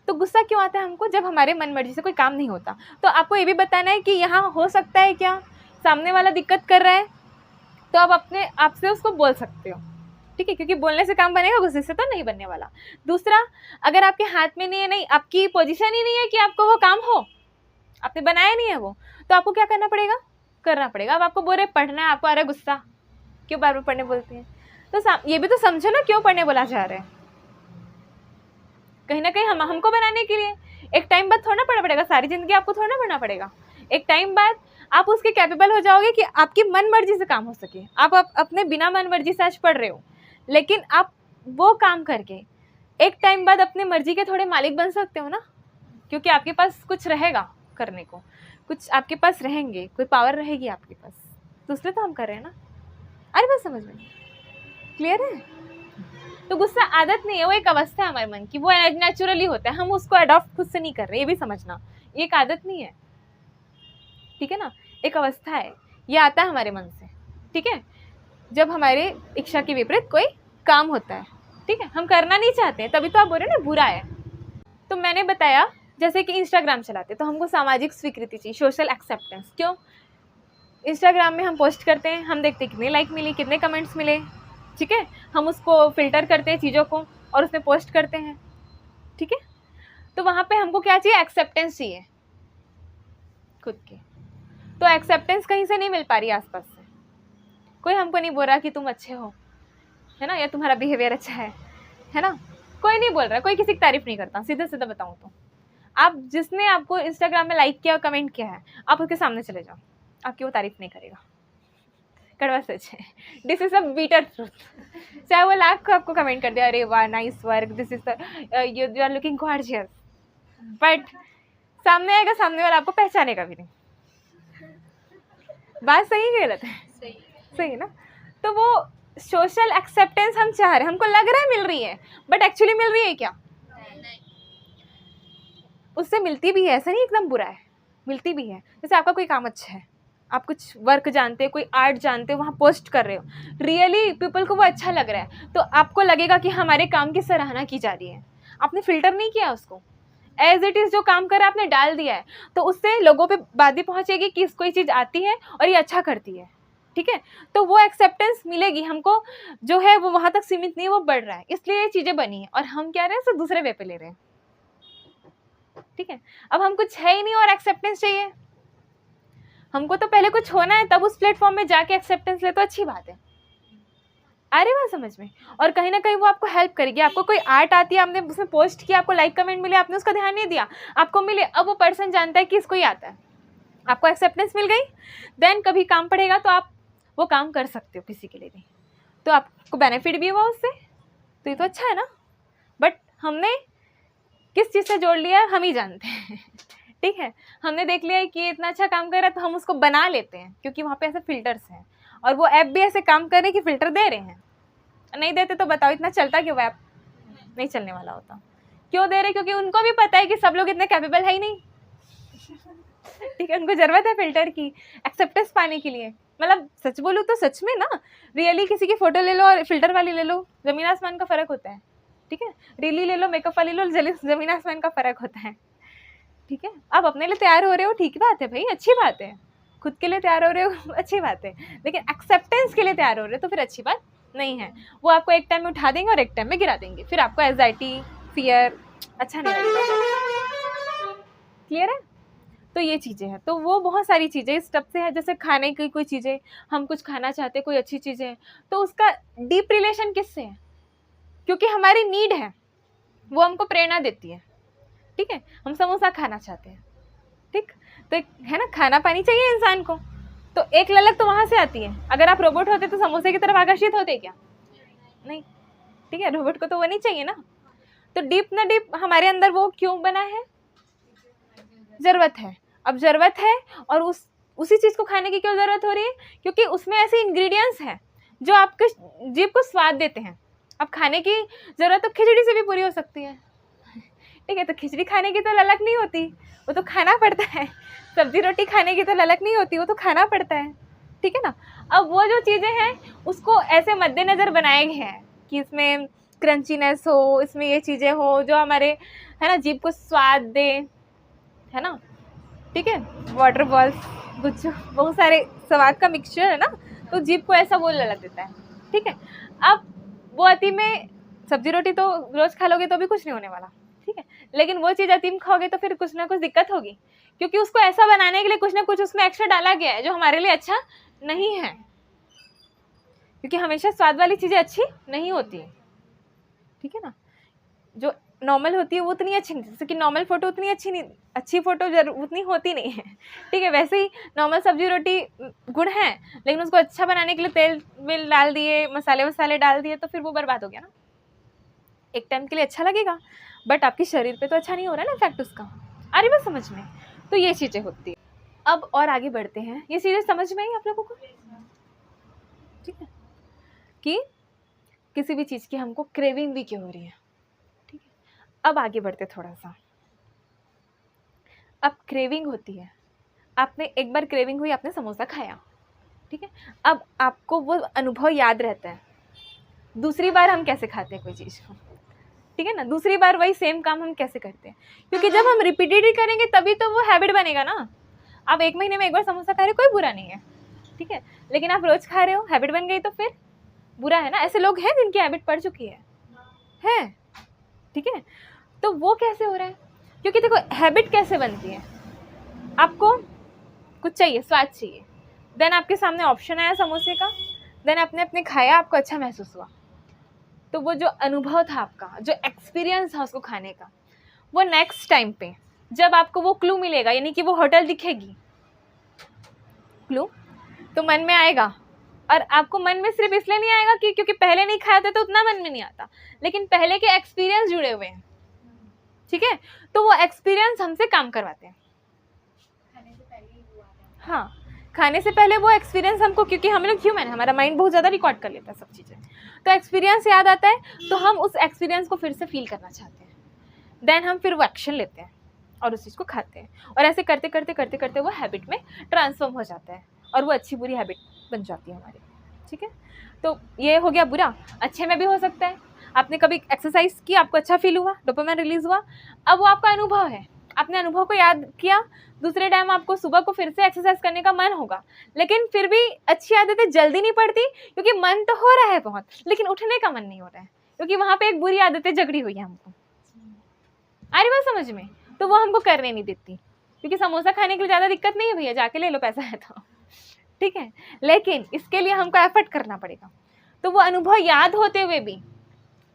तो गुस्सा क्यों आता है हमको? जब हमारे मन मर्जी से कोई काम नहीं होता। तो आपको ये भी बताना है कि यहाँ हो सकता है क्या, सामने वाला दिक्कत कर रहा है, तो आप अपने आप से उसको बोल सकते हो, ठीक ठीक है, क्योंकि बोलने से काम बनेगा, गुस्से से तो नहीं बनने वाला। दूसरा, अगर आपके हाथ में नहीं है, नहीं आपकी पोजीशन ही नहीं है कि आपको वो काम हो, आपने बनाया नहीं है वो, तो आपको क्या करना पड़ेगा? अब आपको बोल रहे पढ़ना है, आपको आ रहा है गुस्सा, क्यों बार बार पढ़ने बोलते हैं? तो ये भी तो समझो ना, क्यों पढ़ने बोला जा रहा है? कहीं ना कहीं हमको बनाने के लिए। एक टाइम बाद थोड़ा पढ़ना पड़ेगा, सारी जिंदगी आपको थोड़ा पढ़ना पड़ेगा। एक टाइम बाद आप उसके कैपेबल हो जाओगे कि आपकी मन मर्जी से काम हो सके। आप अपने बिना मन मर्जी से आज पढ़ रहे हो, लेकिन आप वो काम करके एक टाइम बाद अपने मर्जी के थोड़े मालिक बन सकते हो ना, क्योंकि आपके पास कुछ रहेगा करने को, कुछ आपके पास रहेंगे, कोई पावर रहेगी आपके पास। दूसरे तो हम कर रहे हैं ना। अरे बस समझ में क्लियर है? तो गुस्सा आदत नहीं है, वो एक अवस्था है हमारे मन की, वो नेचुरली होता है, हम उसको अडॉप्ट खुद से नहीं कर रहे, ये भी समझना। ये एक आदत नहीं है, ठीक है ना, एक अवस्था है, ये आता है हमारे मन से, ठीक है, जब हमारे इच्छा के विपरीत कोई काम होता है, ठीक है, हम करना नहीं चाहते, तभी तो आप बोल रहे हो ना बुरा है। तो मैंने बताया जैसे कि इंस्टाग्राम चलाते तो हमको सामाजिक स्वीकृति चाहिए, सोशल एक्सेप्टेंस। क्यों? इंस्टाग्राम में हम पोस्ट करते हैं, हम देखते हैं कितने लाइक मिले, कितने कमेंट्स मिले, ठीक है, हम उसको फिल्टर करते हैं चीज़ों को और उसमें पोस्ट करते हैं, ठीक है। तो वहाँ पे हमको क्या चाहिए? एक्सेप्टेंस चाहिए खुद की। तो एक्सेप्टेंस कहीं से नहीं मिल पा रही आसपास से, कोई हमको नहीं बोल रहा कि तुम अच्छे हो, है ना, या तुम्हारा बिहेवियर अच्छा है ना, कोई नहीं बोल रहा, कोई किसी की तारीफ नहीं करता। सीधे सीधे बताऊँ तो आप जिसने आपको इंस्टाग्राम में लाइक किया, कमेंट किया है, आप उसके सामने चले जाओ, आपकी वो तारीफ नहीं करेगा। कड़वा सच है, this is a bitter truth. चाहे वो लाख को आपको कमेंट कर दे, अरे वाह nice work, this is you are looking gorgeous, but सामने आएगा, सामने वाला आपको पहचानेगा भी नहीं। बात सही है गलत है? सही है ना। तो वो सोशल एक्सेप्टेंस हम चाह रहे हैं, हमको लग रहा है मिल रही है, बट एक्चुअली मिल रही है क्या? उससे मिलती भी है, ऐसा नहीं एकदम बुरा है, मिलती भी है। जैसे आपका कोई काम अच्छा है, आप कुछ वर्क जानते हो, कोई आर्ट जानते हो, वहाँ पोस्ट कर रहे हो, रियली पीपल को वो अच्छा लग रहा है, तो आपको लगेगा कि हमारे काम की सराहना की जा रही है। आपने फिल्टर नहीं किया उसको, एज इट इज़ जो काम कर रहा है आपने डाल दिया है, तो उससे लोगों पे बात भी पहुँचेगी कि इसको ये चीज़ आती है और ये अच्छा करती है, ठीक है। तो वो एक्सेप्टेंस मिलेगी हमको, जो है वो वहाँ तक सीमित नहीं है, वो बढ़ रहा है, इसलिए ये चीज़ें बनी है। और हम क्या रहे हैं, सिर्फ दूसरे वे पे ले रहे हैं, ठीक है। अब हम कुछ है ही नहीं और एक्सेप्टेंस चाहिए, हमको तो पहले कुछ होना है, तब उस प्लेटफॉर्म में जाके एक्सेप्टेंस ले, तो अच्छी बात है। आ रही बात समझ में? और कहीं ना कहीं वो आपको हेल्प करेगी। आपको कोई आर्ट आती है, आपने उसमें पोस्ट किया, आपको लाइक कमेंट मिले, आपने उसका ध्यान नहीं दिया, आपको मिले, अब वो पर्सन जानता है कि इसको ही आता है, आपको एक्सेप्टेंस मिल गई, देन कभी काम पड़ेगा तो आप वो काम कर सकते हो किसी के लिए भी, तो आपको बेनिफिट भी हुआ उससे, तो ये तो अच्छा है ना। बट हमने किस चीज़ से जोड़ लिया हम ही जानते हैं, ठीक है। हमने देख लिया है कि इतना अच्छा काम कर रहा है, तो हम उसको बना लेते हैं, क्योंकि वहाँ पे ऐसे फिल्टर्स हैं, और वो ऐप भी ऐसे काम कर रहे हैं कि फ़िल्टर दे रहे हैं। नहीं देते तो बताओ इतना चलता क्यों? ऐप नहीं चलने वाला होता। क्यों दे रहे? क्योंकि उनको भी पता है कि सब लोग इतने कैपेबल है ही नहीं, ठीक है। उनको ज़रूरत है फिल्टर की, एक्सेप्टेंस पाने के लिए। मतलब सच बोलूँ तो सच में ना, रियली किसी की फ़ोटो ले लो और फिल्टर वाली ले लो, ज़मीन आसमान का फ़र्क होता है, ठीक है। रियली ले लो, मेकअप वाली लो, ज़मीन आसमान का फ़र्क होता है, ठीक है। आप अपने लिए तैयार हो रहे हो, ठीक बात है भाई, अच्छी बात है। खुद के लिए तैयार हो रहे हो, अच्छी बात है, लेकिन एक्सेप्टेंस के लिए तैयार हो रहे हो तो फिर अच्छी बात नहीं है। वो आपको एक टाइम में उठा देंगे और एक टाइम में गिरा देंगे, फिर आपको एंजाइटी, फियर, अच्छा नहीं लगेगा। क्लियर है? तो ये चीज़ें हैं, तो वो बहुत सारी चीज़ें इस स्टेप से है। जैसे खाने की कोई चीज़ें, हम कुछ खाना चाहते हैं, कोई अच्छी चीज़ें हैं, तो उसका डीप रिलेशन किससे है? क्योंकि हमारी नीड है, वो हमको प्रेरणा देती है, ठीक है। हम समोसा खाना चाहते हैं, ठीक, तो है ना, खाना पानी चाहिए इंसान को, तो एक ललक तो वहाँ से आती है। अगर आप रोबोट होते तो समोसे की तरफ आकर्षित होते क्या? नहीं, ठीक है, रोबोट को तो वो नहीं चाहिए ना। तो डीप ना डीप हमारे अंदर वो क्यों बना है? ज़रूरत है। अब ज़रूरत है, और उसी चीज़ को खाने की क्यों ज़रूरत हो रही है? क्योंकि उसमें ऐसे इंग्रेडिएंट्स हैं जो आपके जीभ को स्वाद देते हैं। अब खाने की ज़रूरत तो खिचड़ी से भी पूरी हो सकती है, ठीक है। तो खिचड़ी खाने की तो ललक नहीं होती, वो तो खाना पड़ता है। सब्जी रोटी खाने की तो ललक नहीं होती, वो तो खाना पड़ता है, ठीक है ना। अब वो जो चीज़ें हैं उसको ऐसे मद्देनज़र बनाए गए हैं कि इसमें क्रंचीनेस हो, इसमें ये चीज़ें हो जो हमारे, है ना, जीभ को स्वाद दे, है ना, ठीक है। वाटर बॉल्स, कुछ बहुत सारे स्वाद का मिक्सचर है ना, तो जीभ को ऐसा वो ललक देता है, ठीक है। अब वो अति में सब्जी रोटी तो रोज खा लोगे तो भी कुछ नहीं होने वाला, ठीक है, लेकिन वो चीज़ अति में खाओगे तो फिर कुछ ना कुछ दिक्कत होगी, क्योंकि उसको ऐसा बनाने के लिए कुछ ना कुछ उसमें एक्स्ट्रा डाला गया है जो हमारे लिए अच्छा नहीं है, क्योंकि हमेशा स्वाद वाली चीज़ें अच्छी नहीं होती है, ठीक है ना। जो नॉर्मल होती है वो उतनी अच्छी नहीं, जैसे कि नॉर्मल फोटो उतनी अच्छी नहीं, अच्छी फोटो उतनी होती नहीं है, ठीक है। वैसे ही नॉर्मल सब्जी रोटी गुण है, लेकिन उसको अच्छा बनाने के लिए तेल में डाल दिए, मसाले वसाले डाल दिए, तो फिर वो बर्बाद हो गया ना। एक टाइम के लिए अच्छा लगेगा बट आपके शरीर पे तो अच्छा नहीं हो रहा है ना इफेक्ट उसका। आ रही बात समझ में? तो ये चीज़ें होती है। अब और आगे बढ़ते हैं, ये चीज़ें समझ में आई आप लोगों को, ठीक है, कि किसी भी चीज़ की हमको क्रेविंग भी क्यों हो रही है, ठीक है। अब आगे बढ़ते थोड़ा सा। अब क्रेविंग होती है, आपने एक बार क्रेविंग हुई, आपने समोसा खाया, ठीक है, अब आपको वो अनुभव याद रहता है। दूसरी बार हम कैसे खाते हैं कोई चीज़ को, ठीक है ना, दूसरी बार वही सेम काम हम कैसे करते हैं, क्योंकि जब हम रिपीटेडली करेंगे तभी तो वो हैबिट बनेगा ना। आप 1 महीने में एक बार समोसा खा रहे हो कोई बुरा नहीं है, ठीक है, लेकिन आप रोज खा रहे हो, हैबिट बन गई तो फिर बुरा है ना। ऐसे लोग हैं जिनकी हैबिट पड़ चुकी है, ठीक है। तो वो कैसे हो रहा है, क्योंकि देखो हैबिट कैसे बनती है, आपको कुछ चाहिए, स्वाद चाहिए, देन आपके सामने ऑप्शन आया समोसे का, देन आपने अपने खाया, आपको अच्छा महसूस हुआ, तो वो जो अनुभव था आपका, जो एक्सपीरियंस था उसको खाने का, वो नेक्स्ट टाइम पे जब आपको वो क्लू मिलेगा, यानी कि वो होटल दिखेगी, क्लू तो मन में आएगा। और आपको मन में सिर्फ इसलिए नहीं आएगा कि क्योंकि पहले नहीं खाया था तो उतना मन में नहीं आता, लेकिन पहले के एक्सपीरियंस जुड़े हुए हैं, ठीक है, तो वो एक्सपीरियंस हमसे काम करवाते हैं। हाँ, खाने से पहले वो एक्सपीरियंस हमको, क्योंकि हम लोग ह्यूमन है, हमारा माइंड बहुत ज़्यादा रिकॉर्ड कर लेता है सब चीज़ें, तो एक्सपीरियंस याद आता है तो हम उस एक्सपीरियंस को फिर से फील करना चाहते हैं, देन हम फिर वो एक्शन लेते हैं और उस चीज़ को खाते हैं, और ऐसे करते करते करते करते वो हैबिट में ट्रांसफॉर्म हो जाता है और वो अच्छी बुरी हैबिट बन जाती है हमारी, ठीक है। तो ये हो गया बुरा। अच्छे में भी हो सकता है, आपने कभी एक्सरसाइज की, आपको अच्छा फील हुआ, डोपामाइन रिलीज हुआ, अब वो आपका अनुभव है, आपने अनुभव को याद किया, दूसरे टाइम आपको सुबह को फिर से एक्सरसाइज करने का मन होगा, लेकिन फिर भी अच्छी आदतें जल्दी नहीं पड़ती, क्योंकि मन तो हो रहा है बहुत, लेकिन उठने का मन नहीं हो रहा है, क्योंकि वहाँ पे एक बुरी आदतें जगड़ी हुई है हमको। आ रही बात समझ में? तो वो हमको करने नहीं देती, क्योंकि समोसा खाने के लिए ज़्यादा दिक्कत नहीं है भैया, जाके ले लो, पैसा है तो, ठीक है, लेकिन इसके लिए हमको एफर्ट करना पड़ेगा। तो वो अनुभव याद होते हुए भी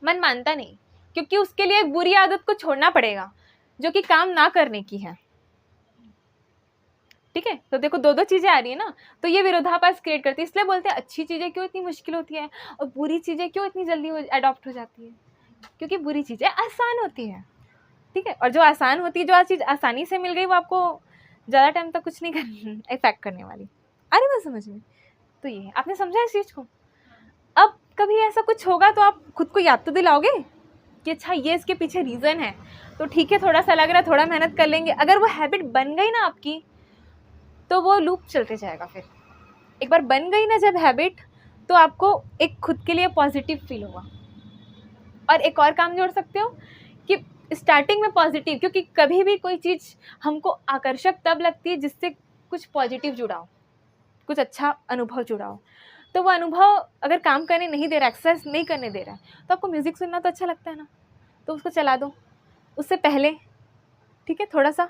मन मानता नहीं, क्योंकि उसके लिए एक बुरी आदत को छोड़ना पड़ेगा जो कि काम ना करने की है, ठीक है। तो देखो दो चीजें आ रही है ना, तो ये विरोधाभास क्रिएट करती है। इसलिए बोलते हैं अच्छी चीजें क्यों इतनी मुश्किल होती है और बुरी चीजें क्यों इतनी जल्दी अडॉप्ट हो जाती है, क्योंकि बुरी चीजें आसान होती है, ठीक है, और जो आसान होती है, जो चीज़ आसानी से मिल गई, वो आपको ज़्यादा टाइम तक कुछ नहीं कर इफेक्ट करने वाली। अरे बात समझ में? तो ये आपने समझा इस चीज़ को। अब कभी ऐसा कुछ होगा तो आप खुद को याद तो दिलाओगे कि अच्छा ये इसके पीछे रीज़न है, तो ठीक है, थोड़ा सा लग रहा है, थोड़ा मेहनत कर लेंगे। अगर वो हैबिट बन गई ना आपकी, तो वो लूप चलते जाएगा। फिर एक बार बन गई ना जब हैबिट, तो आपको एक खुद के लिए पॉजिटिव फील होगा। और एक और काम जोड़ सकते हो कि स्टार्टिंग में पॉजिटिव, क्योंकि कभी भी कोई चीज़ हमको आकर्षक तब लगती है जिससे कुछ पॉजिटिव जुड़ा हो, कुछ अच्छा अनुभव जुड़ा हो। तो वो अनुभव अगर काम करने नहीं दे रहा, एक्सरसाइज नहीं करने दे रहा है, तो आपको म्यूज़िक सुनना तो अच्छा लगता है ना, तो उसको चला दो उससे पहले, ठीक है, थोड़ा सा,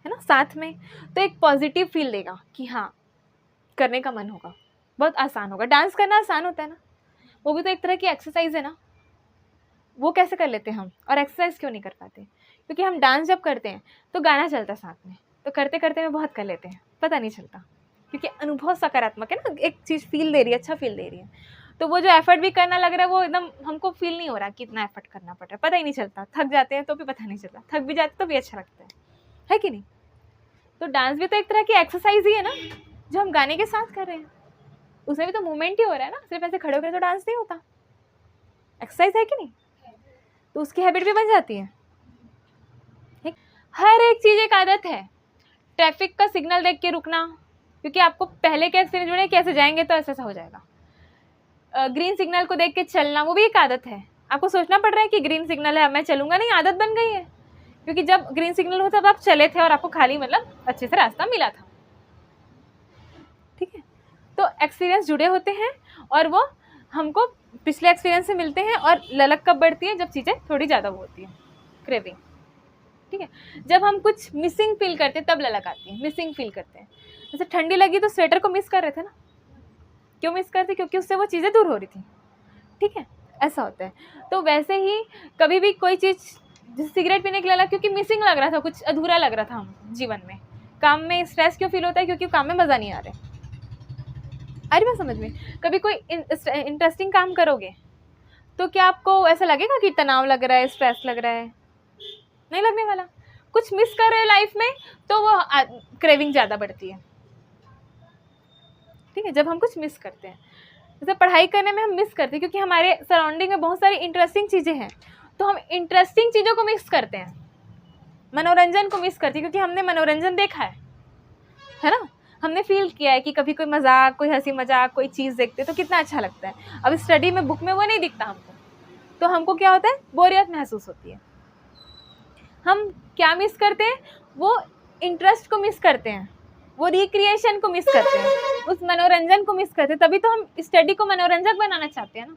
है ना, साथ में, तो एक पॉजिटिव फील देगा कि हाँ करने का मन होगा, बहुत आसान होगा। डांस करना आसान होता है ना, वो भी तो एक तरह की एक्सरसाइज है ना, वो कैसे कर लेते हैं हम, और एक्सरसाइज क्यों नहीं कर पाते? क्योंकि हम डांस जब करते हैं तो गाना चलता है साथ में, तो करते करते में बहुत कर लेते हैं, पता नहीं चलता, क्योंकि अनुभव सकारात्मक है ना, एक चीज़ फील दे रही है, अच्छा फील दे रही है। तो वो जो एफर्ट भी करना लग रहा है, वो एकदम हमको फील नहीं हो रहा कि इतना एफर्ट करना पड़ रहा है, पता ही नहीं चलता। थक जाते हैं तो भी पता नहीं चलता, थक भी जाते तो भी अच्छा लगता है कि नहीं? तो डांस भी तो एक तरह की एक्सरसाइज ही है ना, जो हम गाने के साथ कर रहे हैं, उसमें भी तो मूवमेंट ही हो रहा है ना, सिर्फ ऐसे खड़े होकर तो डांस नहीं होता, एक्सरसाइज है कि नहीं? तो उसकी हैबिट भी बन जाती है। हर एक चीज़ एक आदत है। ट्रैफिक का सिग्नल देख के रुकना, क्योंकि आपको पहले के एक्सपीरियंस जुड़े, कैसे जाएंगे तो ऐसा हो जाएगा। ग्रीन सिग्नल को देख के चलना, वो भी एक आदत है। आपको सोचना पड़ रहा है कि ग्रीन सिग्नल है, मैं चलूंगा नहीं, आदत बन गई है, क्योंकि जब ग्रीन सिग्नल होता तब आप चले थे और आपको खाली मतलब अच्छे से रास्ता मिला था, ठीक है। तो एक्सपीरियंस जुड़े होते हैं और वो हमको पिछले एक्सपीरियंस से मिलते हैं। और ललक कब बढ़ती है? जब चीज़ें थोड़ी ज़्यादा वो होती है, क्रेविंग, ठीक है। जब हम कुछ मिसिंग फील करते हैं तब ललक आती है, मिसिंग फील करते हैं। जैसे ठंडी लगी तो स्वेटर को मिस कर रहे थे ना, क्यों मिस करते? क्योंकि उससे वो चीज़ें दूर हो रही थी, ठीक है, ऐसा होता है। तो वैसे ही कभी भी कोई चीज़, जैसे सिगरेट पीने के लिए लगा क्योंकि मिसिंग लग रहा था, कुछ अधूरा लग रहा था हम जीवन में। काम में स्ट्रेस क्यों फील होता है? क्योंकि काम में मज़ा नहीं आ रहा है। अरे बात समझ में? कभी कोई इंटरेस्टिंग काम करोगे तो क्या आपको ऐसा लगेगा कि तनाव लग रहा है, स्ट्रेस लग रहा है? नहीं लगने वाला। कुछ मिस कर रहे हो लाइफ में तो वो क्रेविंग ज़्यादा बढ़ती है, ठीक है, जब हम कुछ मिस करते हैं। जैसे पढ़ाई करने में हम मिस करते हैं क्योंकि हमारे सराउंडिंग में बहुत सारी इंटरेस्टिंग चीज़ें हैं, तो हम इंटरेस्टिंग चीज़ों को मिस करते हैं, मनोरंजन को मिस करते हैं क्योंकि हमने मनोरंजन देखा है ना, हमने फील किया है कि कभी कोई मजाक, कोई हंसी मजाक, कोई चीज़ देखते तो कितना अच्छा लगता है। अब स्टडी में, बुक में वो नहीं दिखता हमको, तो हमको क्या होता है? बोरियत महसूस होती है। हम क्या मिस करते हैं? वो इंटरेस्ट को मिस करते हैं, वो रिक्रिएशन को मिस करते हैं, उस मनोरंजन को मिस करते हैं। तभी तो हम स्टडी को मनोरंजक बनाना चाहते हैं ना।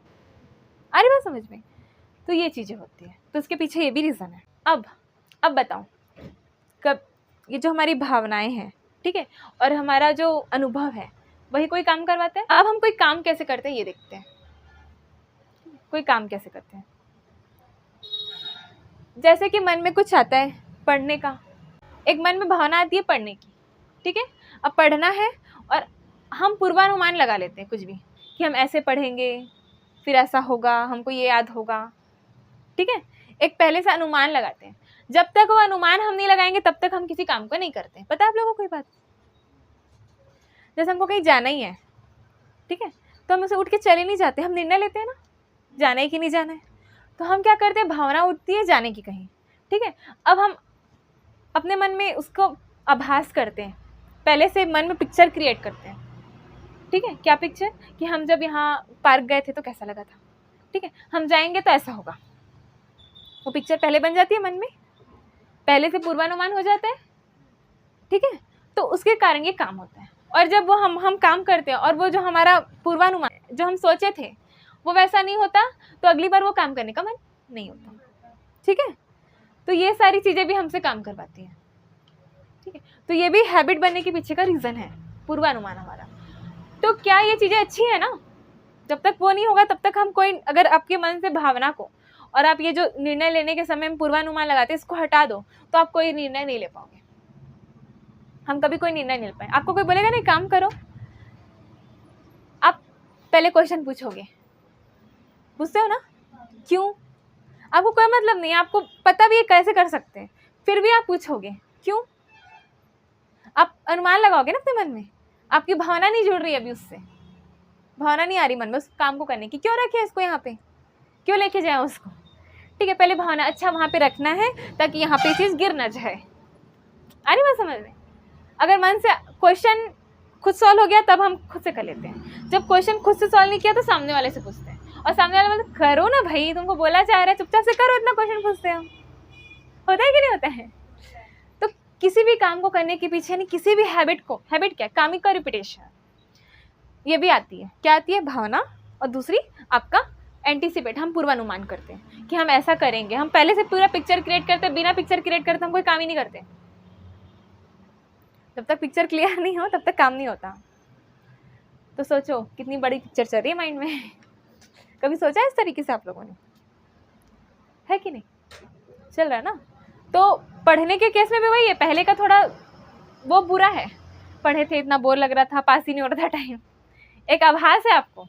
आ रही बात समझ में? तो ये चीज़ें होती हैं, तो इसके पीछे ये भी रीज़न है। अब बताओ, कब ये जो हमारी भावनाएं हैं, ठीक है, और हमारा जो अनुभव है, वही कोई काम करवाता है। अब हम कोई काम कैसे करते हैं ये देखते हैं। कोई काम कैसे करते हैं? जैसे कि मन में कुछ आता है पढ़ने का, एक मन में भावना आती है पढ़ने की, ठीक है। अब पढ़ना है और हम पूर्वानुमान लगा लेते हैं कुछ भी, कि हम ऐसे पढ़ेंगे, फिर ऐसा होगा, हमको ये याद होगा, ठीक है। एक पहले से अनुमान लगाते हैं। जब तक वो अनुमान हम नहीं लगाएंगे तब तक हम किसी काम को नहीं करते। पता है आप लोगों को कोई बात? जैसे हमको कहीं जाना ही है, ठीक है, तो हम उसे उठ के चले नहीं जाते, हम निर्णय लेते हैं ना, जाना है कि नहीं जाना है। तो हम क्या करते हैं? भावना उठती है जाने की कहीं, ठीक है। अब हम अपने मन में उसको आभास करते हैं, पहले से मन में पिक्चर क्रिएट करते हैं, ठीक है। क्या पिक्चर? कि हम जब यहाँ पार्क गए थे तो कैसा लगा था, ठीक है, हम जाएंगे तो ऐसा होगा। वो पिक्चर पहले बन जाती है मन में, पहले से पूर्वानुमान हो जाता है, ठीक है। तो उसके कारण ये काम होता है। और जब वो हम काम करते हैं और वो जो हमारा पूर्वानुमान जो हम सोचे थे वो वैसा नहीं होता, तो अगली बार वो काम करने का मन नहीं होता, ठीक है। तो ये सारी चीज़ें भी हमसे काम करवाती हैं, ठीक है। तो ये भी हैबिट बनने के पीछे का रीज़न है, पूर्वानुमान हमारा। तो क्या ये चीज़ें अच्छी है ना? जब तक वो नहीं होगा तब तक हम कोई, अगर आपके मन से भावना को और आप ये जो निर्णय लेने के समय में पूर्वानुमान लगाते हैं, इसको हटा दो तो आप कोई निर्णय नहीं ले पाओगे। हम कभी कोई निर्णय नहीं ले पाए। आपको कोई बोलेगा नहीं काम करो, आप पहले क्वेश्चन पूछोगे, पूछते हो ना, क्यों? आपको कोई मतलब नहीं है, आपको पता भी है कैसे कर सकते हैं, फिर भी आप पूछोगे क्यों? आप अनुमान लगाओगे ना अपने मन में, आपकी भावना नहीं जुड़ रही अभी उससे, भावना नहीं आ रही मन में उस काम को करने की। क्यों रखे इसको यहाँ पे, क्यों लेके जाए उसको, ठीक है। पहले भावना, अच्छा वहाँ पे रखना है ताकि यहाँ पे चीज़ गिर ना जाए। अरे बात समझ में? अगर मन से क्वेश्चन खुद सॉल्व हो गया तब हम खुद से कर लेते हैं। जब क्वेश्चन खुद से सॉल्व नहीं किया तो सामने वाले से पूछते हैं, और सामने वाला बोलते करो ना भाई, तुमको बोला जा रहा है, चुपचाप से करो, इतना क्वेश्चन पूछते हैं हम। होता है कि नहीं होता है? तो किसी भी काम को करने के पीछे, नहीं किसी भी हैबिट को, हैबिट क्या, कामिक का रिपीटेशन, ये भी आती है। क्या आती है? भावना। और दूसरी आपका एंटीसिपेट, हम पूर्वानुमान करते हैं कि हम ऐसा करेंगे, हम पहले से पूरा पिक्चर क्रिएट करते हैं। बिना पिक्चर क्रिएट करते हम कोई काम ही नहीं करते। जब तक पिक्चर क्लियर नहीं हो तब तक काम नहीं होता। तो सोचो कितनी बड़ी पिक्चर चल रही है माइंड में। कभी सोचा इस तरीके से आप लोगों ने? है कि नहीं? चल रहा है ना? तो पढ़ने के केस में भी वही है, पहले का थोड़ा वो बुरा है, पढ़े थे इतना बोर लग रहा था, पास ही नहीं हो रहा था टाइम, एक आभास है आपको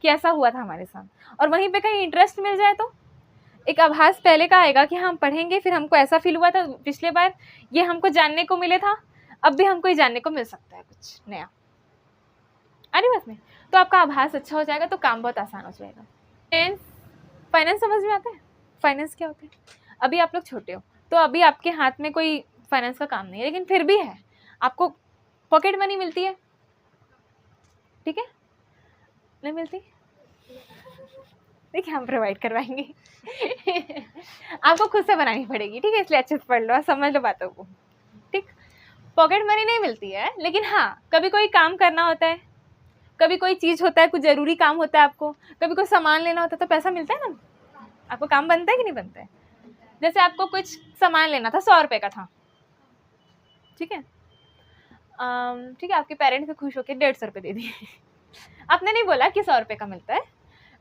कि ऐसा हुआ था हमारे साथ, और वहीं पे कहीं इंटरेस्ट मिल जाए तो एक आभास पहले का आएगा कि हम पढ़ेंगे, फिर हमको ऐसा फील हुआ था पिछले बार, ये हमको जानने को मिले था, अब भी हमको ये जानने को मिल सकता है कुछ नया। अरे बस में तो आपका आभास अच्छा हो जाएगा तो काम बहुत आसान हो जाएगा। फाइनेंस समझ में आता है? फाइनेंस क्या होता है? अभी आप लोग छोटे हो तो अभी आपके हाथ में कोई फाइनेंस का काम नहीं है, लेकिन फिर भी है, आपको पॉकेट मनी मिलती है, ठीक है, नहीं मिलती? देखिए हम प्रोवाइड करवाएंगे। आपको खुद से बनानी पड़ेगी, ठीक है, इसलिए अच्छे से पढ़ लो और समझ लो बातों को, ठीक। पॉकेट मनी नहीं मिलती है, लेकिन हाँ कभी कोई काम करना होता है, कभी कोई चीज़ होता है, कुछ ज़रूरी काम होता है आपको, कभी कोई सामान लेना होता है तो पैसा मिलता है ना, आपको काम बनता है कि नहीं बनता है। जैसे आपको कुछ सामान लेना था, 100 रुपये का था, ठीक है, ठीक है, आपके पेरेंट्स से खुश होकर 150 रुपये दे दिए। आपने नहीं बोला कि 100 रुपये का मिलता है,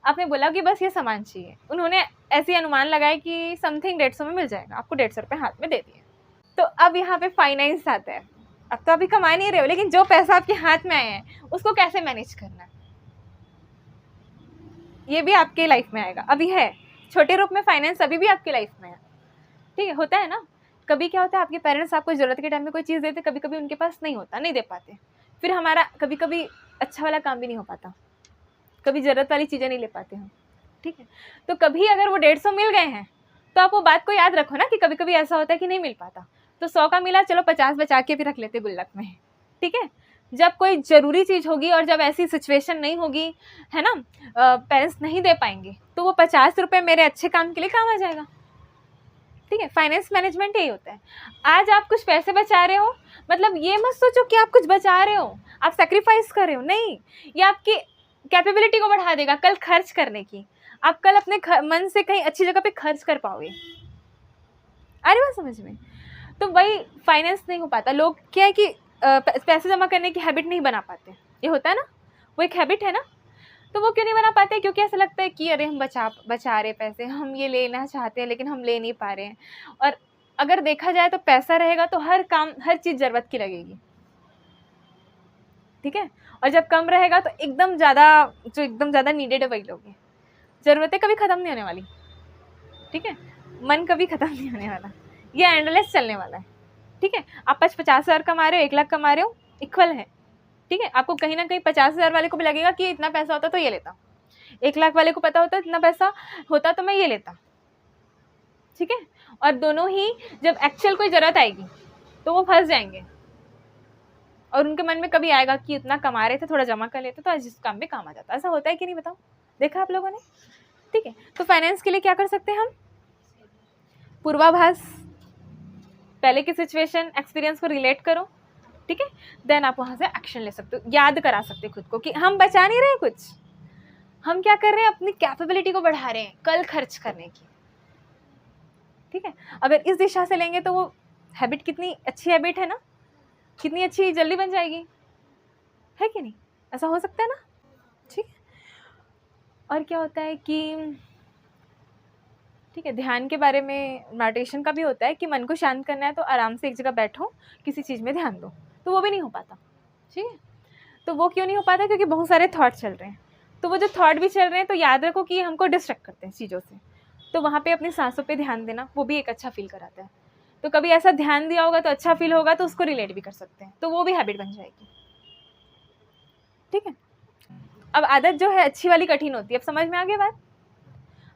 आपने बोला कि बस ये सामान चाहिए। उन्होंने ऐसी अनुमान लगाया कि समथिंग 150 में मिल जाएगा, आपको 150 रुपये हाथ में दे दिए। तो अब यहाँ पे फाइनेंस आता है। अब तो अभी कमा नहीं रहे हो, लेकिन जो पैसा आपके हाथ में आया है उसको कैसे मैनेज करना है, ये भी आपके लाइफ में आएगा। अभी है छोटे रूप में फाइनेंस, अभी भी आपकी लाइफ में है, ठीक है। होता है ना, कभी क्या होता है, आपके पेरेंट्स आपको ज़रूरत के टाइम में कोई चीज़ देते, कभी कभी उनके पास नहीं होता, नहीं दे पाते, फिर हमारा कभी कभी अच्छा वाला काम भी नहीं हो पाता, कभी ज़रूरत वाली चीज़ें नहीं ले पाते हम, ठीक है। तो कभी अगर वो 150 मिल गए हैं तो आप वो बात को याद रखो ना कि कभी कभी ऐसा होता है कि नहीं मिल पाता, तो 100 का मिला, चलो 50 बचा के भी रख लेते गुल्लक में, ठीक है। जब कोई ज़रूरी चीज़ होगी और जब ऐसी सिचुएशन नहीं होगी, है ना, पेरेंट्स नहीं दे पाएंगे, तो वो 50 रुपये मेरे अच्छे काम के लिए काम आ जाएगा, ठीक है। फाइनेंस मैनेजमेंट यही होता है। आज आप कुछ पैसे बचा रहे हो, मतलब ये मत सोचो कि आप कुछ बचा रहे हो, आप सेक्रीफाइस कर रहे हो, नहीं, ये आपकी कैपेबिलिटी को बढ़ा देगा कल खर्च करने की। आप कल अपने मन से कहीं अच्छी जगह पे खर्च कर पाओगे। आ रही बात समझ में? तो वही फाइनेंस नहीं हो पाता। लोग क्या है कि पैसे जमा करने की हैबिट नहीं बना पाते, ये होता है ना, वो एक हैबिट है ना, तो वो क्यों नहीं बना पाते? क्योंकि ऐसा लगता है कि अरे हम बचा रहे पैसे, हम ये लेना चाहते हैं लेकिन हम ले नहीं पा रहे हैं। और अगर देखा जाए तो पैसा रहेगा तो हर काम, हर चीज़ ज़रूरत की लगेगी, ठीक है। और जब कम रहेगा तो एकदम ज़्यादा नीडेड है वही लोग, ज़रूरतें कभी ख़त्म नहीं होने वाली, ठीक है, मन कभी ख़त्म नहीं होने वाला, ये एंडलेस चलने वाला है, ठीक है। आप 50,000 कमा रहे हो, 1 लाख कमा रहे हो, इक्वल है, ठीक है। आपको कहीं ना कहीं 50,000 वाले को भी लगेगा कि इतना पैसा होता तो ये लेता, 1 लाख वाले को पता होता इतना पैसा होता तो मैं ये लेता, ठीक है। और दोनों ही जब एक्चुअल कोई ज़रूरत आएगी तो वो फंस जाएंगे और उनके मन में कभी आएगा कि इतना कमा रहे थे, थोड़ा जमा कर लेते तो आज इस काम में काम आ जाता। ऐसा होता है कि नहीं, बताओ, देखा आप लोगों ने, ठीक है। तो फाइनेंस के लिए क्या कर सकते हैं हम? पूर्वाभास, पहले की सिचुएशन, एक्सपीरियंस को रिलेट करो, ठीक है, देन आप वहाँ से एक्शन ले सकते हो। याद करा सकते हो खुद को कि हम बचा नहीं रहे कुछ, हम क्या कर रहे हैं, अपनी कैपेबिलिटी को बढ़ा रहे हैं कल खर्च करने की, ठीक है। अगर इस दिशा से लेंगे तो वो हैबिट कितनी अच्छी हैबिट है ना, कितनी अच्छी, जल्दी बन जाएगी, है कि नहीं? ऐसा हो सकता है ना, ठीक है। और क्या होता है कि ठीक है, ध्यान के बारे में, मेडिटेशन का भी होता है कि मन को शांत करना है तो आराम से एक जगह बैठो, किसी चीज़ में ध्यान दो, तो वो भी नहीं हो पाता, ठीक है। तो वो क्यों नहीं हो पाता? क्योंकि बहुत सारे थॉट चल रहे हैं, तो वो जो थॉट भी चल रहे हैं तो याद रखो कि हमको डिस्ट्रैक्ट करते हैं चीज़ों से, तो वहाँ पे अपनी सांसों पे ध्यान देना, वो भी एक अच्छा फील कराता है। तो कभी ऐसा ध्यान दिया होगा तो अच्छा फील होगा, तो उसको रिलेट भी कर सकते हैं, तो वो भी हैबिट बन जाएगी, ठीक है। अब आदत जो है अच्छी वाली कठिन होती है, अब समझ में आ गई बात।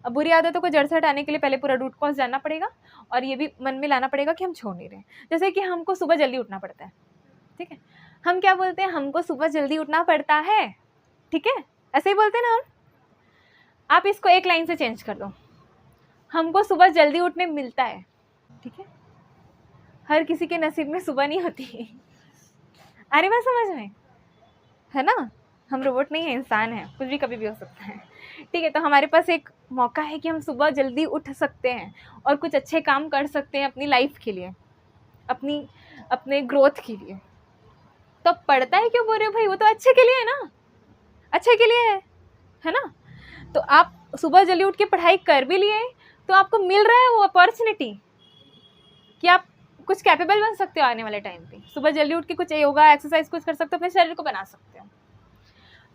अब बुरी आदतों को जड़ से हटाने के लिए पहले पूरा रूट कॉज जानना पड़ेगा और ये भी मन में लाना पड़ेगा कि हम छोड़ नहीं रहे। जैसे कि हमको सुबह जल्दी उठना पड़ता है, ठीक है, हम क्या बोलते हैं, हमको सुबह जल्दी उठना पड़ता है, ठीक है, ऐसे ही बोलते हैं ना हम। आप इसको एक लाइन से चेंज कर दो, हमको सुबह जल्दी उठने मिलता है, ठीक है। हर किसी के नसीब में सुबह नहीं होती। अरे बात समझ में है ना, हम रोबोट नहीं है, इंसान है, कुछ भी कभी भी हो सकता है, ठीक है। तो हमारे पास एक मौका है कि हम सुबह जल्दी उठ सकते हैं और कुछ अच्छे काम कर सकते हैं अपनी लाइफ के लिए, अपने ग्रोथ के लिए। तो अब पढ़ता है क्यों बोल रहे हो भाई, वो तो अच्छे के लिए है ना, अच्छे के लिए है ना। तो आप सुबह जल्दी उठ के पढ़ाई कर भी लिए तो आपको मिल रहा है वो अपॉर्चुनिटी कि आप कुछ कैपेबल बन सकते हो आने वाले टाइम पे। सुबह जल्दी उठ के कुछ योगा, एक्सरसाइज कुछ कर सकते हो, अपने शरीर को बना सकते हो।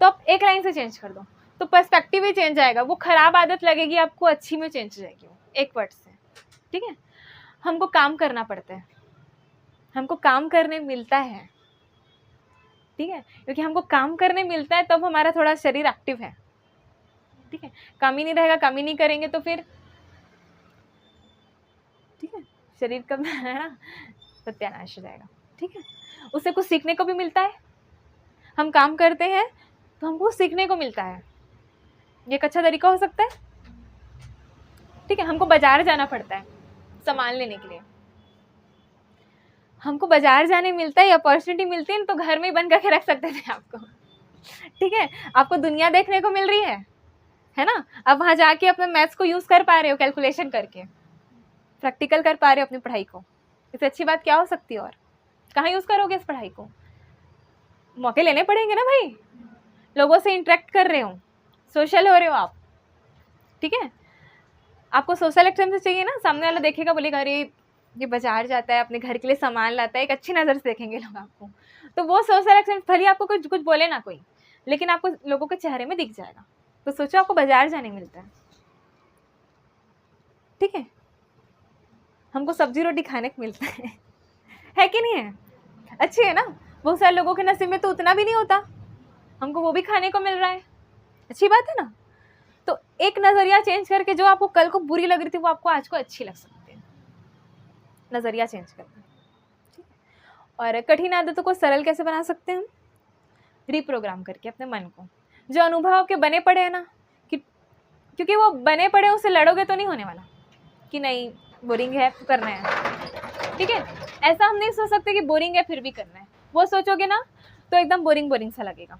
तो आप एक लाइन से चेंज कर दो तो पर्सपेक्टिव ही चेंज आएगा, वो खराब आदत लगेगी आपको, अच्छी में चेंज हो जाएगी वो एक वर्ड से, ठीक है। हमको काम करना पड़ता है, हमको काम करने मिलता है, ठीक है, क्योंकि हमको काम करने मिलता है तब हमारा थोड़ा शरीर एक्टिव है, ठीक है। काम ही नहीं रहेगा, काम ही नहीं करेंगे तो फिर, ठीक है, शरीर का है ना सत्यानाश हो जाएगा, ठीक है। उससे कुछ सीखने को भी मिलता है, हम काम करते हैं तो हमको सीखने को मिलता है, ये एक अच्छा तरीका हो सकता है, ठीक है। हमको बाजार जाना पड़ता है सामान लेने के लिए, हमको बाजार जाने मिलता है, अपॉर्चुनिटी मिलती है तो घर में ही बंद करके रख सकते थे आपको, ठीक है, आपको दुनिया देखने को मिल रही है ना। अब वहाँ जाके अपने मैथ्स को यूज़ कर पा रहे हो, कैलकुलेशन करके प्रैक्टिकल कर पा रहे हो अपनी पढ़ाई को। इससे अच्छी बात क्या हो सकती है? और कहाँ यूज़ करोगे इस पढ़ाई को? मौके लेने पड़ेंगे ना भाई, लोगों से इंटरेक्ट कर रहे हो, सोशल हो रहे हो आप, ठीक है। आपको सोशल एक्सपीरियंस चाहिए ना, सामने वाला देखेगा बोलेगा अरे ये बाजार जाता है, अपने घर के लिए सामान लाता है, एक अच्छी नज़र से देखेंगे लोग आपको। तो वो सोशल एक्सपीरियंस, भले आपको कुछ कुछ बोले ना कोई, लेकिन आपको लोगों के चेहरे में दिख जाएगा। तो सोचो आपको बाजार जाने मिलता है, ठीक है, हमको सब्जी रोटी खाने को मिलता है कि नहीं है? अच्छी है ना। बहुत सारे लोगों के नसीब में तो उतना भी नहीं होता, हमको वो भी खाने को मिल रहा है, अच्छी बात है ना। तो एक नज़रिया चेंज करके जो आपको कल को बुरी लग रही थी वो आपको आज को अच्छी लग सकती है, नज़रिया चेंज करके। और कठिन आदतों को सरल कैसे बना सकते हैं हम? रिप्रोग्राम करके अपने मन को। जो अनुभव आपके बने पड़े हैं ना, कि क्योंकि वो बने पड़े उससे लड़ोगे तो नहीं होने वाला कि नहीं बोरिंग है करना है, ठीक है। ऐसा हम नहीं सोच सकते कि बोरिंग है फिर भी करना है, वो सोचोगे ना तो एकदम बोरिंग बोरिंग सा लगेगा।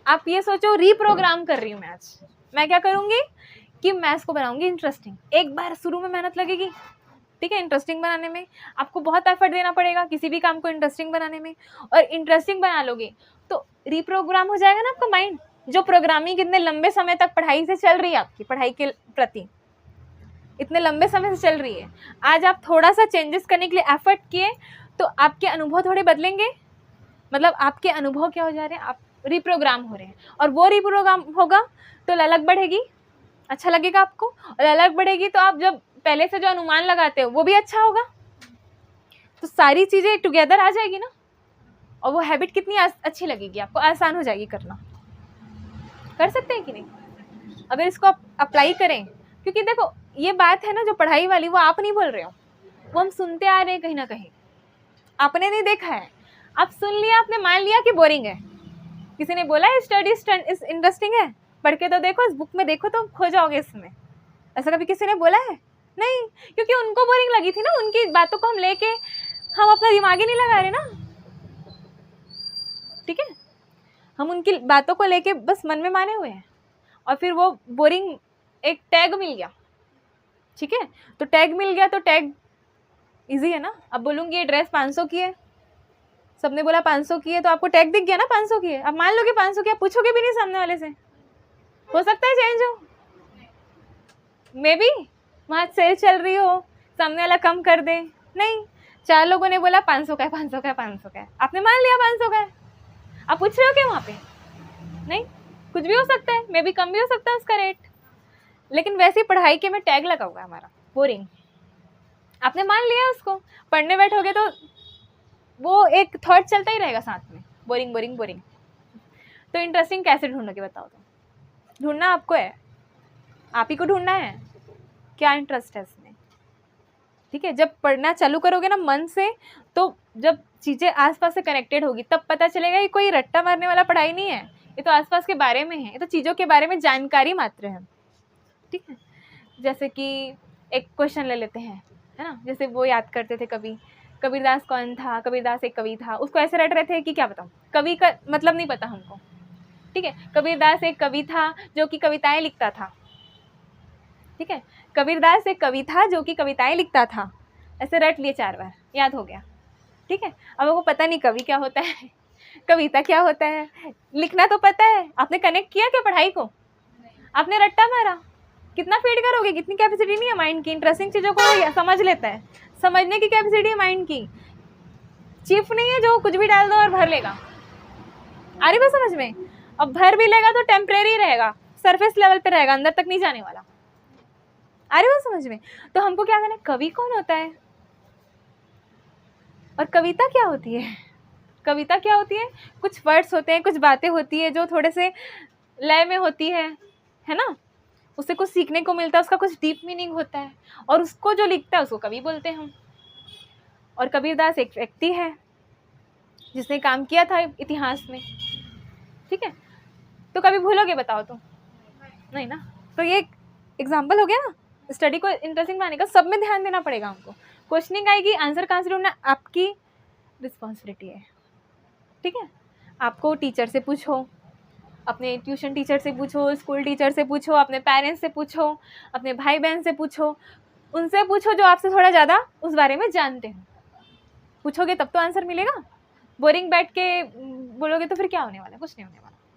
आप ये सोचो रिप्रोग्राम कर रही हूँ मैं आज, मैं क्या करूँगी कि मैथ्स को बनाऊंगी इंटरेस्टिंग। एक बार शुरू में मेहनत लगेगी, ठीक है, इंटरेस्टिंग बनाने में आपको बहुत एफर्ट देना पड़ेगा किसी भी काम को इंटरेस्टिंग बनाने में। और इंटरेस्टिंग बना लोगे तो रिप्रोग्राम हो जाएगा ना आपका माइंड। जो प्रोग्रामिंग इतने लंबे समय तक पढ़ाई से चल रही है, आपकी पढ़ाई के प्रति इतने लंबे समय से चल रही है, आज आप थोड़ा सा चेंजेस करने के लिए एफर्ट किए तो आपके अनुभव थोड़े बदलेंगे। मतलब आपके अनुभव क्या हो जा रहे हैं, आप रिप्रोग्राम हो रहे हैं। और वो रिप्रोग्राम होगा तो ललक बढ़ेगी, अच्छा लगेगा आपको। और ललक बढ़ेगी तो आप जब पहले से जो अनुमान लगाते हो वो भी अच्छा होगा। तो सारी चीज़ें टुगेदर आ जाएगी ना, और वो हैबिट कितनी अच्छी लगेगी आपको, आसान हो जाएगी करना। कर सकते हैं कि नहीं अगर इसको आप अप्लाई करें? क्योंकि देखो ये बात है ना जो पढ़ाई वाली, वो आप नहीं बोल रहे हो, वो हम सुनते आ रहे हैं कहीं ना कहीं। आपने नहीं देखा है, आप सुन लिया, आपने मान लिया कि बोरिंग है। किसी ने बोला है स्टडी इंटरेस्टिंग है, पढ़ के तो देखो, इस बुक में देखो तो खो जाओगे इसमें। ऐसा कभी किसी ने बोला है? नहीं, क्योंकि उनको बोरिंग लगी थी ना। उनकी बातों को हम लेके हम अपना दिमाग ही नहीं लगा रहे ना, ठीक है। हम उनकी बातों को लेके बस मन में माने हुए हैं, और फिर वो बोरिंग एक टैग मिल गया, ठीक है। तो टैग मिल गया तो टैग इजी है ना। अब बोलूँगी ये ड्रेस 500 की है, सबने बोला 500 की है, तो आपको टैग दिख गया ना 500 की है। अब मान लो कि 500 की, आप पूछोगे भी नहीं सामने वाले से, हो सकता है चेंज हो, मे बी वहाँ सेल चल रही हो, सामने वाला कम कर दे। नहीं, 4 लोगों ने बोला 500 का है, 500 का है, 500 का है, आपने मान लिया 500 का है। आप पूछ रहे हो क्या वहाँ पे? नहीं, कुछ भी हो सकता है, मे बी कम भी हो सकता है उसका रेट। लेकिन वैसे पढ़ाई के में टैग लगा हुआ है हमारा बोरिंग, आपने मान लिया उसको। पढ़ने बैठोगे तो वो एक थॉट चलता ही रहेगा साथ में, बोरिंग बोरिंग बोरिंग। तो इंटरेस्टिंग कैसे ढूंढोगे बताओ? तो ढूंढना आपको है, आप ही को ढूंढना है क्या इंटरेस्ट है इसमें, ठीक है। जब पढ़ना चालू करोगे ना मन से, तो जब चीज़ें आसपास से कनेक्टेड होगी तब पता चलेगा ये कोई रट्टा मारने वाला पढ़ाई नहीं है, ये तो आसपास के बारे में है, ये तो चीज़ों के बारे में जानकारी मात्र है, ठीक है। जैसे कि एक क्वेश्चन ले लेते हैं, है ना। जैसे वो याद करते थे कवि, कबीरदास कौन था? कबीरदास एक कवि था, उसको ऐसे रट रहे थे कि क्या बताऊँ, कवि का मतलब नहीं पता हमको, ठीक है। कबीरदास एक कवि था जो कि कविताएं लिखता था, ठीक है। कबीरदास एक कवि था जो कि कविताएं लिखता था, ऐसे रट लिए 4 बार, याद हो गया, ठीक है। अब वो पता नहीं कवि क्या होता है, कविता क्या होता है, लिखना तो पता है। आपने कनेक्ट किया क्या पढ़ाई को? आपने रट्टा मारा, कितना फीड करोगे? कितनी कैपेसिटी नहीं है माइंड की, इंटरेस्टिंग चीज़ों को समझ लेता है, समझने की कैपेसिटी है माइंड की। चीफ नहीं है जो कुछ भी डाल दो और भर लेगा, आ रही बात समझ में? अब भर भी लेगा तो टेम्परेरी रहेगा, सरफेस लेवल पे रहेगा, अंदर तक नहीं जाने वाला, आ रही बात समझ में? तो हमको क्या करना है, कवि कौन होता है और कविता क्या होती है? कविता क्या होती है? कुछ वर्ड्स होते हैं, कुछ बातें होती है जो थोड़े से लय में होती है ना, उससे कुछ सीखने को मिलता है, उसका कुछ डीप मीनिंग होता है, और उसको जो लिखता है उसको कवि बोलते हैं हम। और कबीरदास एक व्यक्ति है जिसने काम किया था इतिहास में, ठीक है। तो कभी भूलोगे बताओ? तो नहीं ना। तो ये एग्जाम्पल हो गया ना स्टडी को इंटरेस्टिंग बनाने का। सब में ध्यान देना पड़ेगा हमको, क्वेश्चनिंग आएगी, आंसर कहाँ से ढूंढना आपकी रिस्पॉन्सिबिलिटी है, ठीक है। आपको टीचर से पूछो, अपने ट्यूशन टीचर से पूछो, स्कूल टीचर से पूछो, अपने पेरेंट्स से पूछो, अपने भाई बहन से पूछो, उनसे पूछो जो आपसे थोड़ा ज़्यादा उस बारे में जानते हैं। पूछोगे तब तो आंसर मिलेगा। बोरिंग बैठ के बोलोगे तो फिर क्या होने वाला है? कुछ नहीं होने वाला।